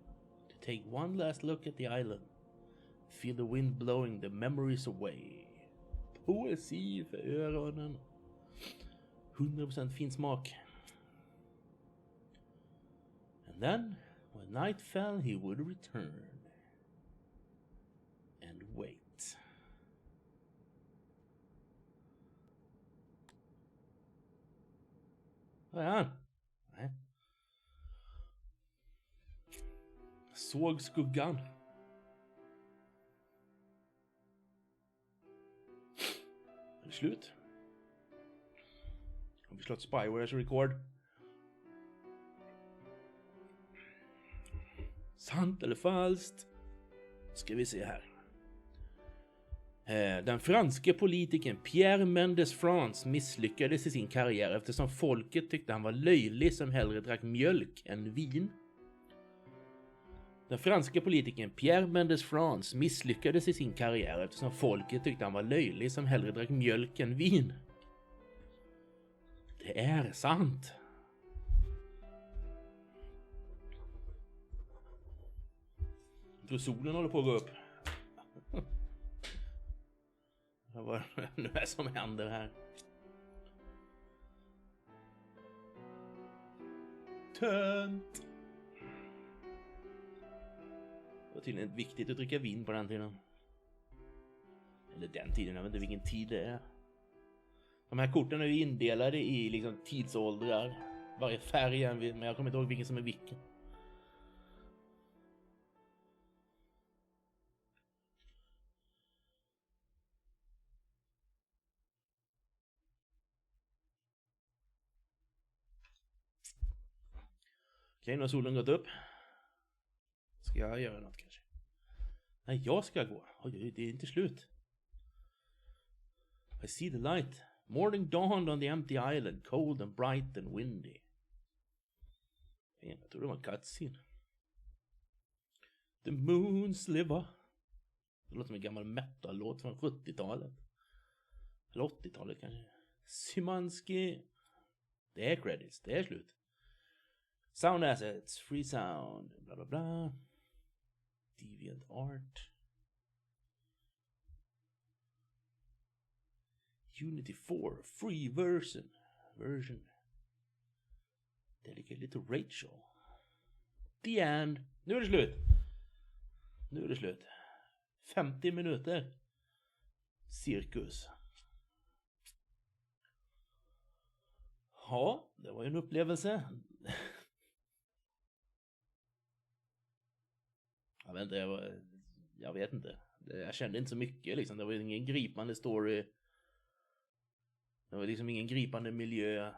to take one last look at the island, feel the wind blowing the memories away. Poesi för öronen. 100% fin smak. And then, when night fell, he would return. And wait. Vad är han? Nej. Såg skuggan. Är det slut? Har vi slått Spywares record? Sant eller falskt? Ska vi se här. Den franske politikern Pierre Mendes France misslyckades i sin karriär eftersom folket tyckte han var löjlig som hellre drack mjölk än vin. Den franske politikern Pierre Mendes France misslyckades i sin karriär eftersom folket tyckte han var löjlig som hellre drack mjölk än vin. Det är sant. Jag tror solen håller på att gå upp. Vad nu är som händer här? Tönt. Det var tydligen viktigt att dricka vin på den tiden. Eller den tiden, jag vet inte vilken tid det är. De här korten är ju indelade i liksom tidsåldrar. Varje färg är men jag kommer inte ihåg vilken som är vilken. Okej, nu har solen gått upp. Ska jag göra något kanske? Nej, jag ska gå. Oj, det är inte slut. I see the light. Morning dawned on the empty island, cold and bright and windy. Jag tror det var en cutscene. The moon sliver. Det låter som en gammal metal-låt från 70-talet. Eller 80-talet kanske. Szymanski. Det är credits, det är slut. Sound assets, free sound, bla bla bla. Deviant art. Unity 4, free version. Dedicated to Rachel. The end. Nu är det slut. 50 minuter. Cirkus. Ja, det var ju en upplevelse. Jag vet inte. Jag kände inte så mycket liksom. Det var ingen gripande story. Det var liksom ingen gripande miljö.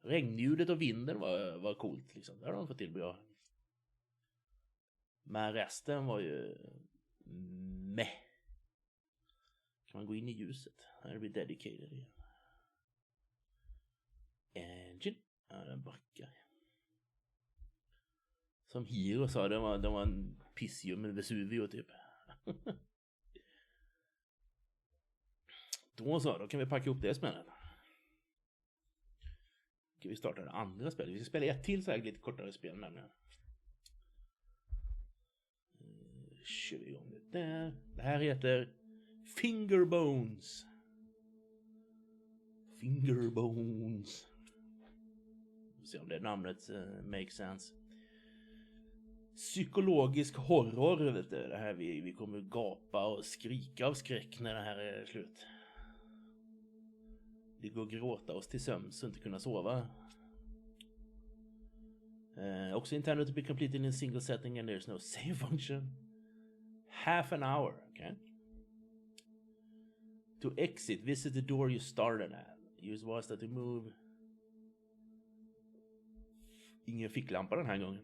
Regnljudet och vinden var coolt liksom. Det har de fått till bra. Men resten var ju meh. Kan man gå in i ljuset? Här blir dedicated igen. Engine. Ja, den backar. Som Hiro sa, det var en pissium med Vesuvio typ. Då kan vi packa upp det spelet. Ska vi starta det andra spelet? Vi ska spela ett till så här lite kortare spel nämligen. Kör vi igång det där. Det här heter Fingerbones. Fingerbones. Vi får se om det namnet makes sense. Psykologisk horror, vet du. Det här vi kommer gapa och skrika av skräck när det här är slut. Det går att gråta oss till sömns och inte kunna sova. Also intended to be completed in a single setting and there's no save function. Half an hour, okay? To exit, visit the door you started at. Use was that to move. Ingen ficklampa den här gången.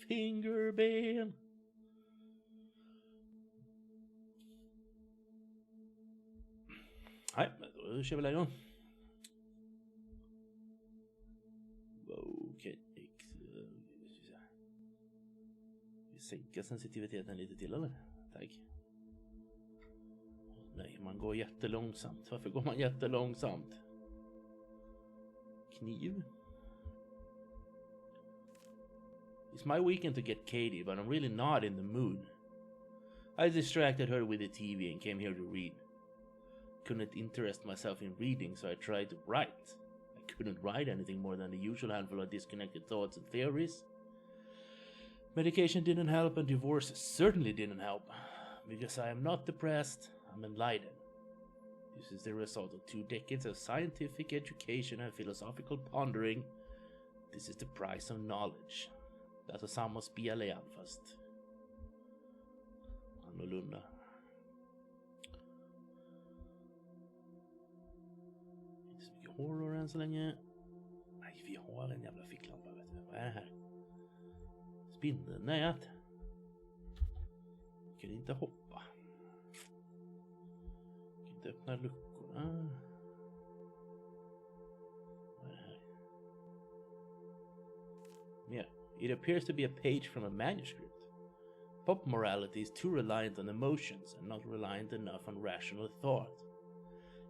Fingerben. Nej, då kör vi längre. Okej. Vi sänker sensitiviteten lite till, eller? Tack. Nej, man går jättelångsamt. Varför går man jättelångsamt? Kniv. It's my weekend to get Katie, but I'm really not in the mood. I distracted her with the TV and came here to read. Couldn't interest myself in reading, so I tried to write. I couldn't write anything more than the usual handful of disconnected thoughts and theories. Medication didn't help, and divorce certainly didn't help. Because I am not depressed, I'm enlightened. This is the result of 2 decades of scientific education and philosophical pondering. This is the price of knowledge. Det är alltså samma spel igen, fast annorlunda. Inte så mycket horror än så länge. Nej, vi har en jävla ficklampa, vet du. Vad är det här? Spindelnät. Vi kan inte hoppa. Vi kan inte öppna luckorna. Vad är det här? Mer. It appears to be a page from a manuscript. Pop morality is too reliant on emotions and not reliant enough on rational thought.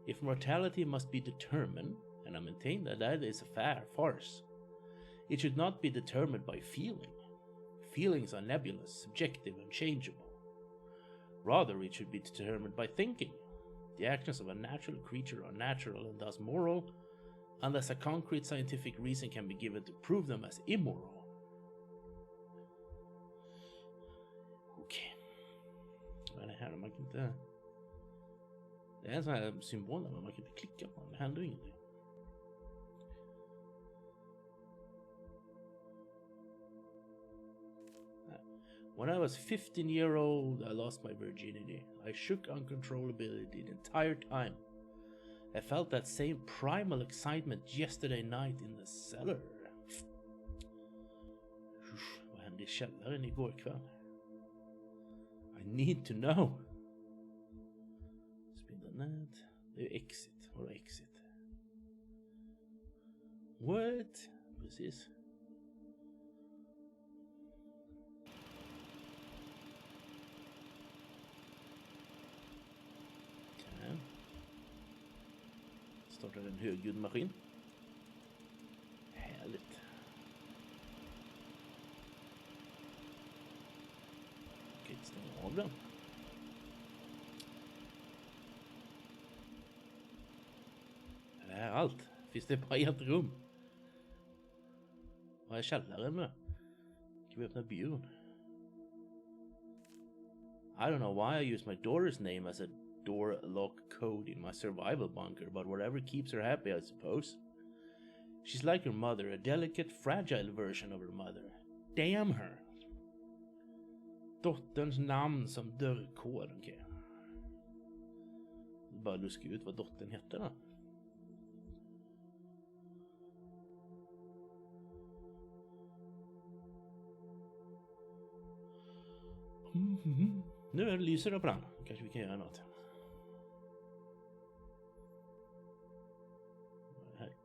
If mortality must be determined, and I maintain that that is a farce, it should not be determined by feeling. Feelings are nebulous, subjective, and changeable. Rather, it should be determined by thinking. The actions of a natural creature are natural and thus moral, unless a concrete scientific reason can be given to prove them as immoral. Okej. Vad är det här? Man kan inte... Det är en sån här symbol där man kan inte klicka på den. Det händer ingenting. When I was 15-year-old, I lost my virginity. I shook uncontrollably the entire time. I felt that same primal excitement yesterday night in the cellar. Vad hände i källaren igår kväll? I need to know. Spindelnät. Det är exit. Vadå exit? What? Precis. Okay. Startar en högljuddmaskin. Härligt. Okej, stäng av den. Det här är allt. Finns det bara ett rum? Vad är källaren nu? Kan vi öppna byrån? I don't know why I use my daughter's name as a door lock code in my survival bunker, but whatever keeps her happy, I suppose. She's like her mother, a delicate, fragile version of her mother. Damn her! Dotterns namn som dörrkod, okej. Bara luska ut vad dottern heter då. Nu lyser det på den. Kanske vi kan göra något. Vad är det här?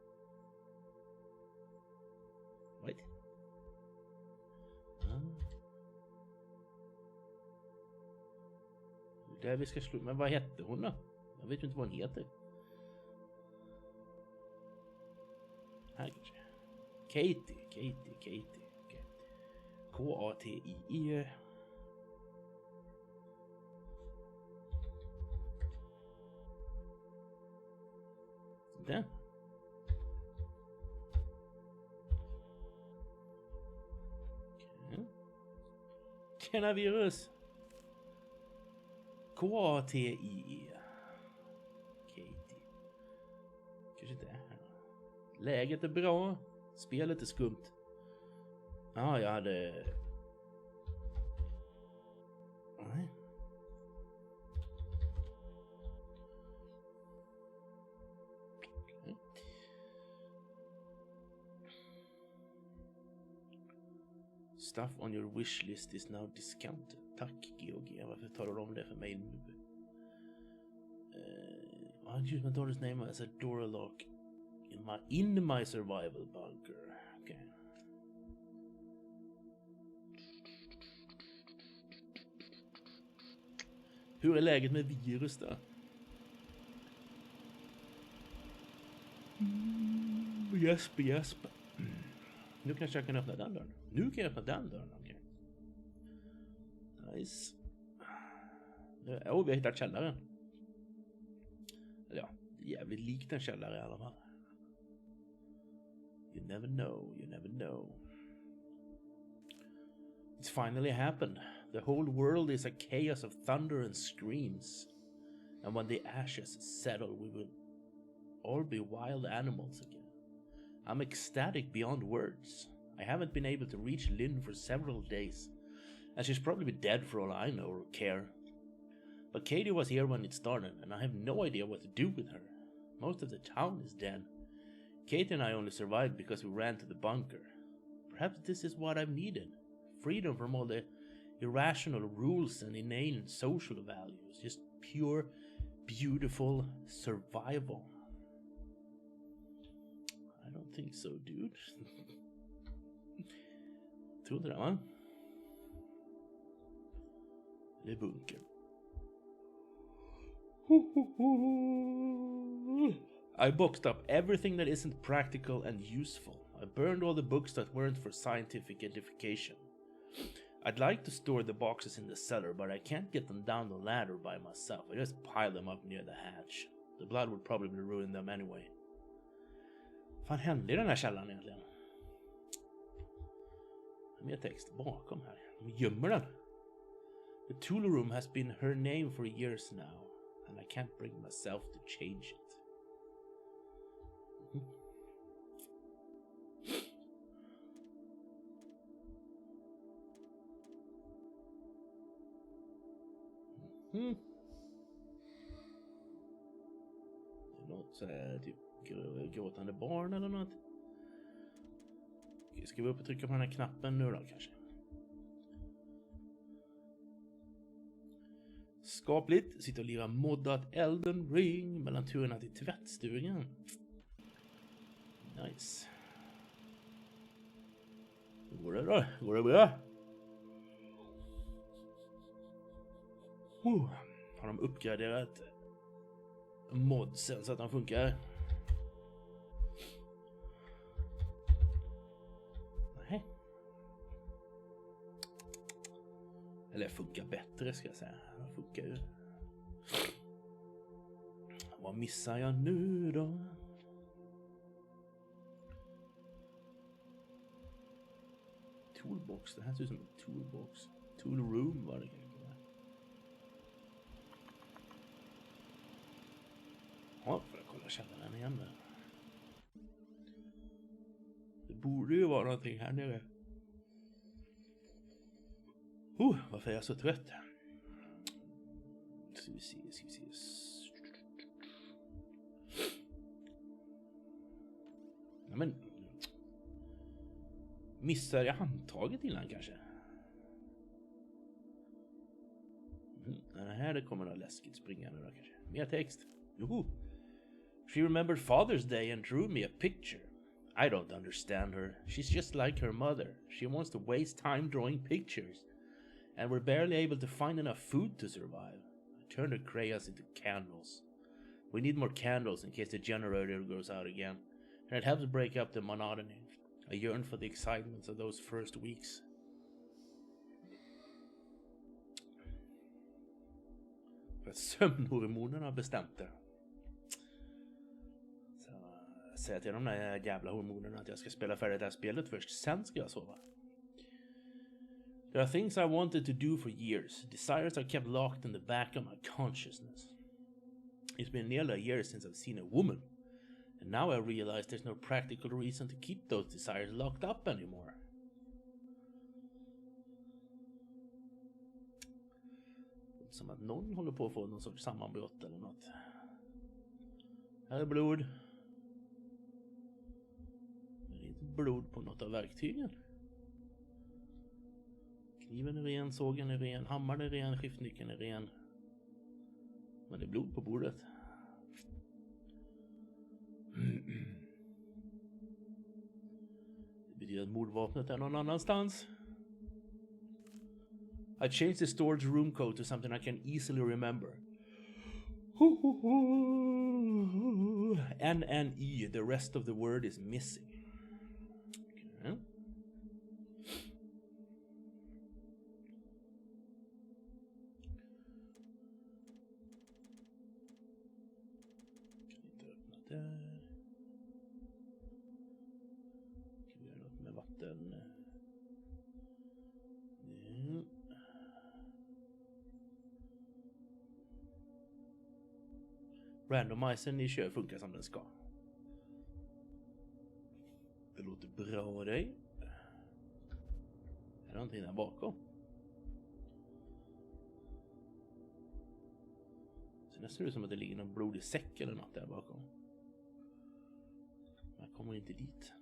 Right. Det är vi ska slå. Men vad hette hon då? Jag vet ju inte vad hon heter. Här kanske. Katie. Okay. K-A-T-I-E. Där. Okay. Canavirus. K-A-T-I-E. Katie. Kanske inte är här. Läget är bra. Spelet är skumt. Ja, jag hade... Nej. Okay. Stuff on your wish list is now discounted. Tack GOG. Varför talar du om det för mig nu? I use my daughter's name as a door lock in my survival bunker. Okay. Hur är läget med virus då? Jesper. Nu kanske jag kan öppna den dörren. Nu kan jag öppna den dörren, okej. Nice. Vi har hittat källaren. Ja, jävligt likt en källare i alla fall. You never know. It's finally happened. The whole world is a chaos of thunder and screams. And when the ashes settle, we will all be wild animals again. I'm ecstatic beyond words. I haven't been able to reach Lynn for several days. And she's probably dead for all I know or care. But Katie was here when it started, and I have no idea what to do with her. Most of the town is dead. Katie and I only survived because we ran to the bunker. Perhaps this is what I've needed. Freedom from all the irrational rules and inane social values. Just pure, beautiful survival. I don't think so, dude. Trodde det, va? Det är bunker. I boxed up everything that isn't practical and useful. I burned all the books that weren't for scientific edification. I'd like to store the boxes in the cellar, but I can't get them down the ladder by myself. I just pile them up near the hatch. The blood would probably ruin them anyway. Vad fan hände i den här källaren egentligen? Mer text bakom här. De gömmer den. The tool room has been her name for years now, and I can't bring myself to change it. Det är något så här, typ gråtande barn eller något. Okej, ska vi upp och trycka på den här knappen nu då kanske? Skapligt. Sitter och lirar moddat Elden Ring mellan turerna till tvättstugan. Nice. Hur går det då? Går det bra? Har de uppgraderat modsen så att de funkar? Nej. Eller funkar bättre ska jag säga. De funkar ju. Vad missar jag nu då? Toolbox. Det här ser ut som en toolbox. Tool room var det kanske. Ja, för att kolla källaren igen där. Det borde ju vara någonting här nere. Varför är jag så trött? Ska vi se. Ja, men missar jag handtaget innan kanske? Den här det kommer något läskigt springande då kanske. Mer text. Joho. She remembered Father's Day and drew me a picture. I don't understand her. She's just like her mother. She wants to waste time drawing pictures. And we're barely able to find enough food to survive. I turned her crayons into candles. We need more candles in case the generator goes out again. And it helps break up the monotony. I yearn for the excitement of those first weeks. För att sömnhormonerna har bestämt det. Så jag säger till de där jävla hormonerna att jag ska spela färdigt det här spelet först. Sen ska jag sova. There are things I wanted to do for years. Desires are kept locked in the back of my consciousness. It's been nearly a year since I've seen a woman. And now I realize there's no practical reason to keep those desires locked up anymore. Som att någon håller på att få någon sorts sammanbrott eller något. Här är blod. Men det är inte blod på något av verktygen. Kniven är ren, sågen är ren, hammaren är ren, skiftnyckeln är ren. Men det är blod på bordet. Det betyder att mordvapnet är någon annanstans. I changed the storage room code to something I can easily remember. N-N-E, the rest of the word is missing. Okay. Kan inte öppna där. Kan vi göra något med vatten? Randomizern ni kör funkar som den ska. Det låter bra dig. Är det någonting där bakom? Så det ser ut som att det ligger någon blodig säck eller något där bakom. Men jag kommer inte dit.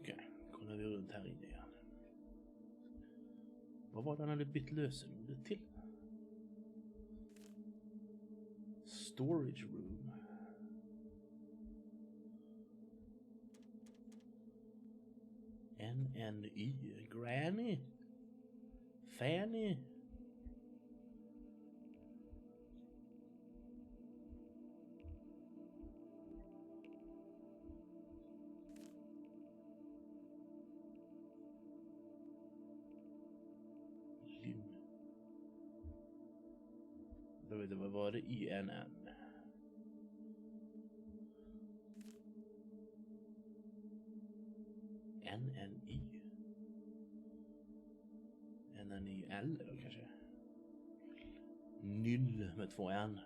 Okej, kollar vi runt här inne igen. Vad var det han hade bytt lösenordet till? Storage room. N-N-Y. Granny. Fanny. Då vet jag vad var det? INN. NNY. NNYL då kanske. Nyll med 2 N.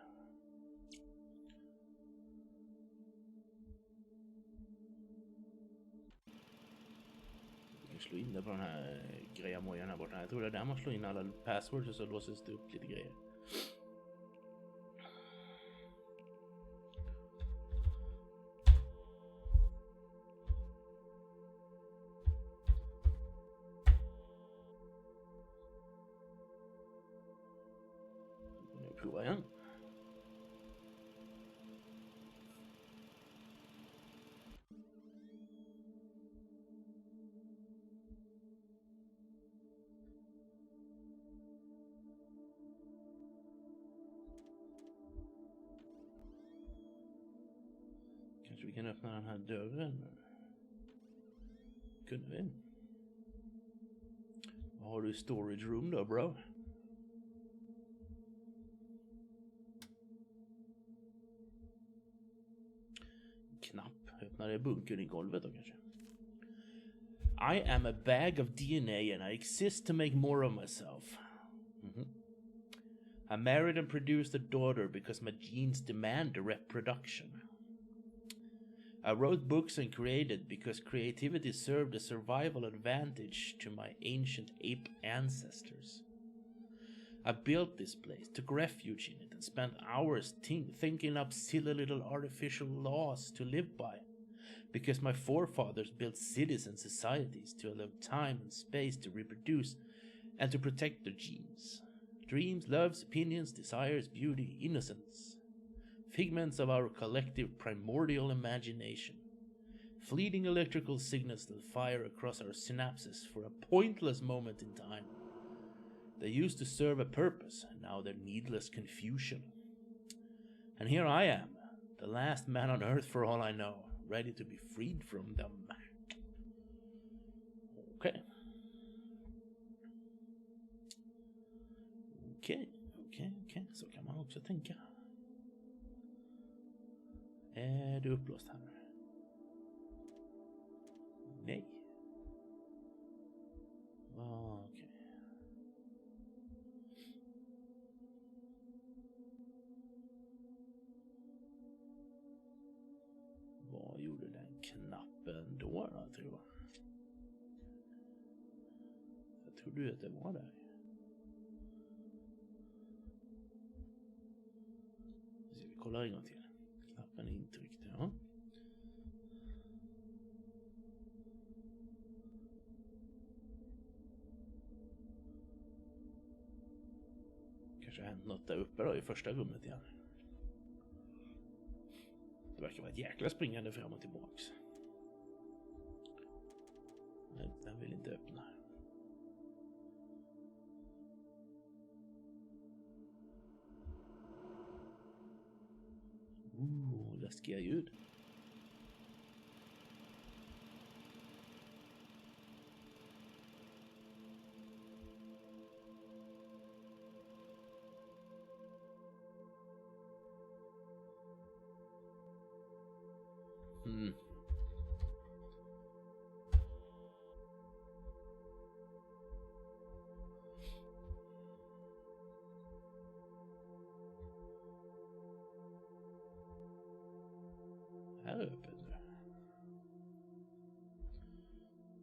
Jag kan slå in det på den här grejamojan här borta. Jag tror det är där man slår in alla passwords och så låses det upp lite grejer. Prova igen. Kanske vi kan öppna den här dörren. Kunde vi? Vad har du i storage room då, bro? Knapp. Öppnar det bunkern i golvet då kanske. I am a bag of DNA and I exist to make more of myself. I married and produced a daughter because my genes demand a reproduction. I wrote books and created because creativity served a survival advantage to my ancient ape ancestors. I built this place, took refuge in it, and spent hours thinking up silly little artificial laws to live by, because my forefathers built cities and societies to allow time and space to reproduce and to protect their genes. Dreams, loves, opinions, desires, beauty, innocence. Figments of our collective primordial imagination. Fleeting electrical signals that fire across our synapses for a pointless moment in time. They used to serve a purpose, and now they're needless confusion. And here I am, the last man on earth for all I know, ready to be freed from them. Okay. Okej. Så kan man också tänka. Är du upplåst här? Nej. Okej. Jag tror du att det var där. Så vi kollar en gång till. Knappen är intryckt, ja. Kanske har hänt något där uppe då i första rummet igen. Det verkar vara ett jäkla springande fram och tillbaks. Nej, den vill inte öppna. Läskiga ljud. Här är öppet nu.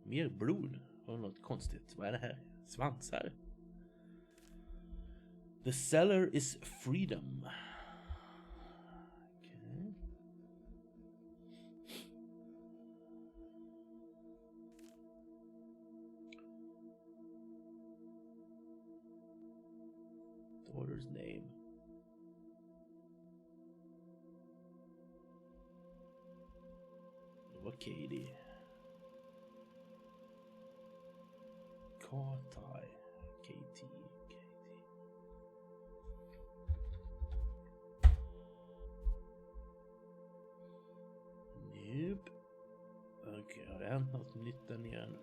Mer blod. Har något konstigt. Vad är det här? Svansar. The cellar is freedom. Okay. Daughter's name. Det var Katie. Katie. Nope. Okej, har det hänt något nytt där nere nu?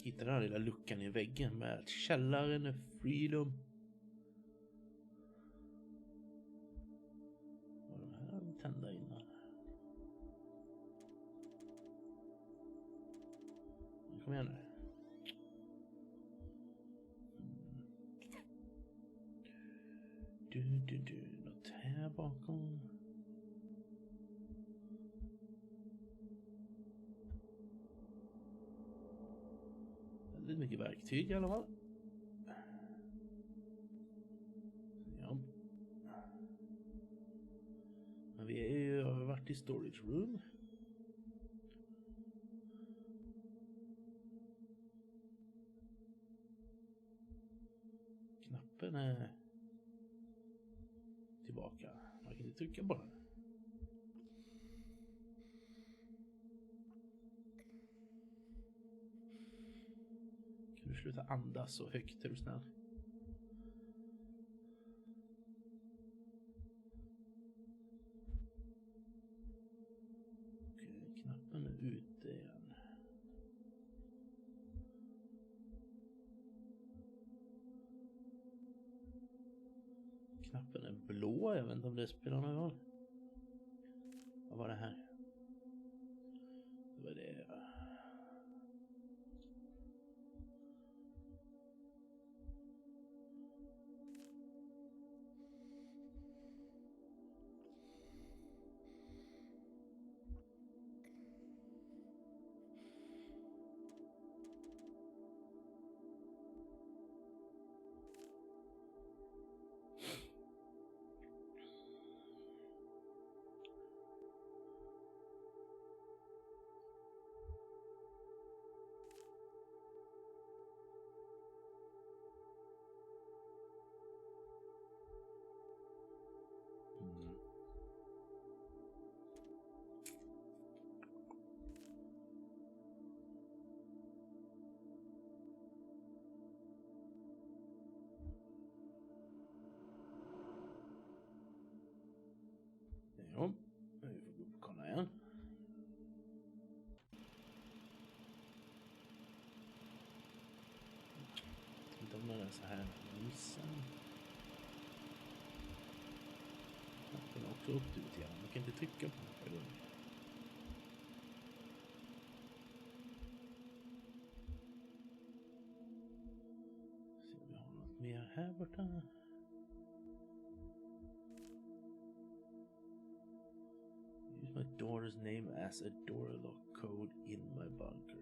Hittade den här lilla luckan i väggen med att källaren är freedom. Var de här tända innan? Kom igen nu. Något här bakom. Väldigt mycket verktyg i alla fall. Ja. Men vi är ju, har varit i storage room. Knappen är tillbaka. Man kan inte trycka på den. Kan du sluta andas så högt, är du snäll? Okej, knappen är ute igen. Knappen är blå, jag vet inte om det spelar någon roll. Vad var det här? Det var det. Jo, vi får gå upp och kolla igen. Inte om det är så här. Missar. Den är också upp ut igen. Man kan inte trycka på den per gång. Se om vi har något mer här borta. daughter's name as a door lock code in my bunker.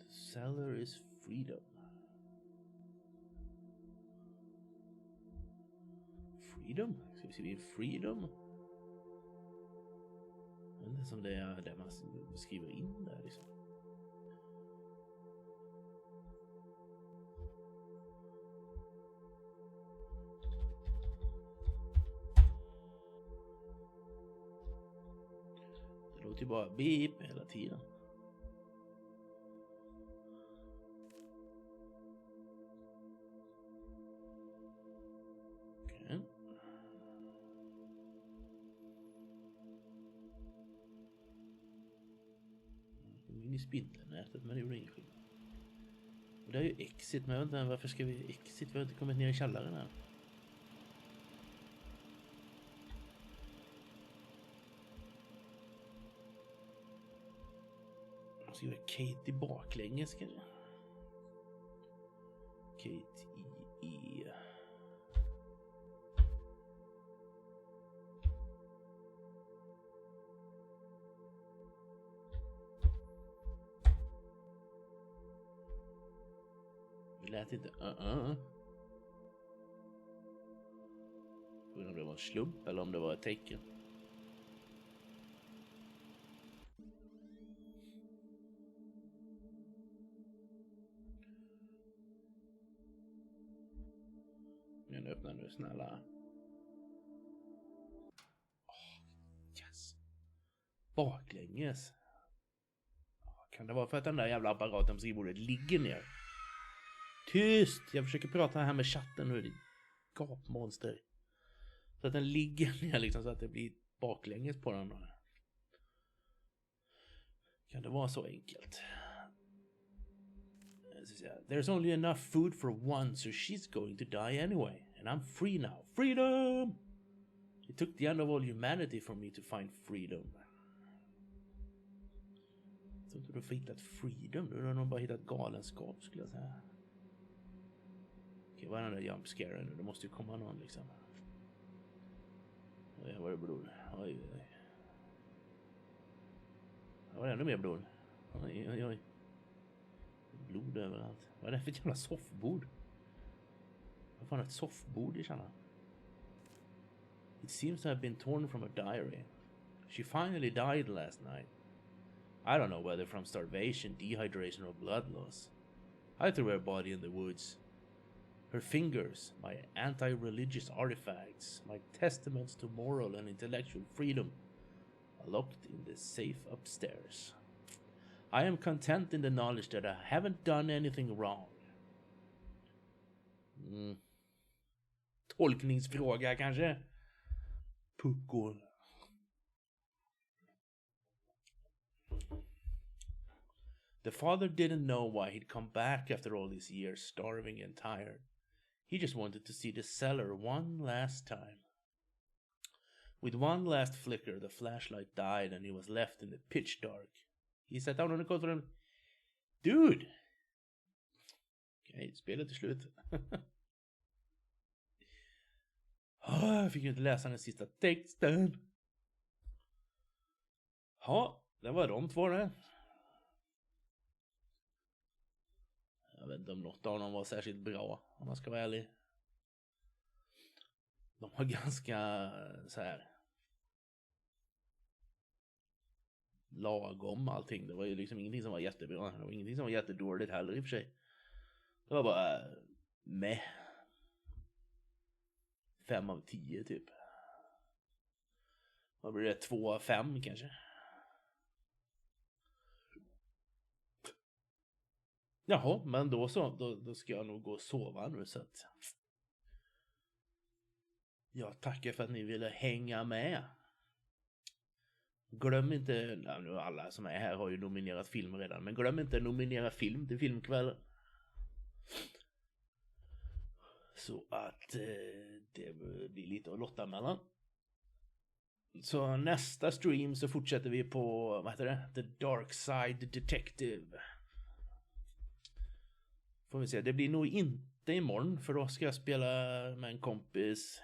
The cellar is freedom. Freedom? Ska vi skriva freedom? Det är inte som det är där man skriver in där liksom. Det låter ju bara beep hela tiden. I spindelnätet, men det gjorde ingen skillnad. Och det är ju exit, men jag vet inte varför ska vi exit? Vi har inte kommit ner i källaren här. Jag skriver Kate i baklänges kanske. Kate i Det lät inte om det var en slump eller om det var ett tecken. Men öppna nu snälla. Yes. Baklänges. Kan det vara för att den där jävla apparaten på skrivbordet ligger ner? Tyst! Jag försöker prata här med chatten nu. Det är gapmonster. Så att den ligger ner liksom, så att det blir baklänges på den. Kan det vara så enkelt? There's only enough food for one, so she's going to die anyway. And I'm free now. Freedom! It took the end of all humanity for me to find freedom. Jag tror inte du har hittat freedom. Du har nog bara hittat galenskap, skulle jag säga. Okej, vad är den där jumpscare nu? Det måste ju komma någon liksom. Oj, vad är det blod? Oj. Vad är det ännu mer blod? Oj. Blod överallt. Vad är det för ett jävla soffbord? Vad fan är ett soffbord i källan? It seems to have been torn from a diary. She finally died last night. I don't know whether from starvation, dehydration or blood loss. I threw her body in the woods. Her fingers, my anti-religious artifacts, my testaments to moral and intellectual freedom, are locked in the safe upstairs. I am content in the knowledge that I haven't done anything wrong. Tolkningsfråga kanske? Puckor. The father didn't know why he'd come back after all these years, starving and tired. He just wanted to see the cellar one last time. With one last flicker, the flashlight died and he was left in the pitch dark. He sat down on the control. Dude! Okej, spelet är slut. Jag fick ju inte läsa den sista texten. Ja, det var de två där. Jag vet inte om något av dem var särskilt bra, om man ska vara ärlig. De var ganska så här lagom allting. Det var ju liksom ingenting som var jättebra. Det var ingenting som var jättedåligt heller i och för sig. Det var bara med 5 av 10 typ. Vad blir det? 2 av 5 kanske? Jaha, men då så. Då ska jag nog gå och sova nu så att... Jag tackar för att ni ville hänga med. Glöm inte... Nu alla som är här har ju nominerat film redan. Men glöm inte att nominera film till filmkvällen. Så att det blir lite att lotta mellan. Så nästa stream så fortsätter vi på, vad heter det? The Dark Side Detective. Får vi se, det blir nog inte imorgon, för då ska jag spela med en kompis.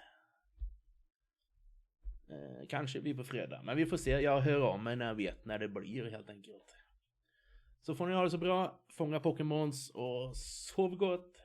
Kanske blir på fredag, men vi får se. Jag hör om mig när jag vet när det blir, helt enkelt. Så får ni ha det så bra, fånga Pokémons och sov gott.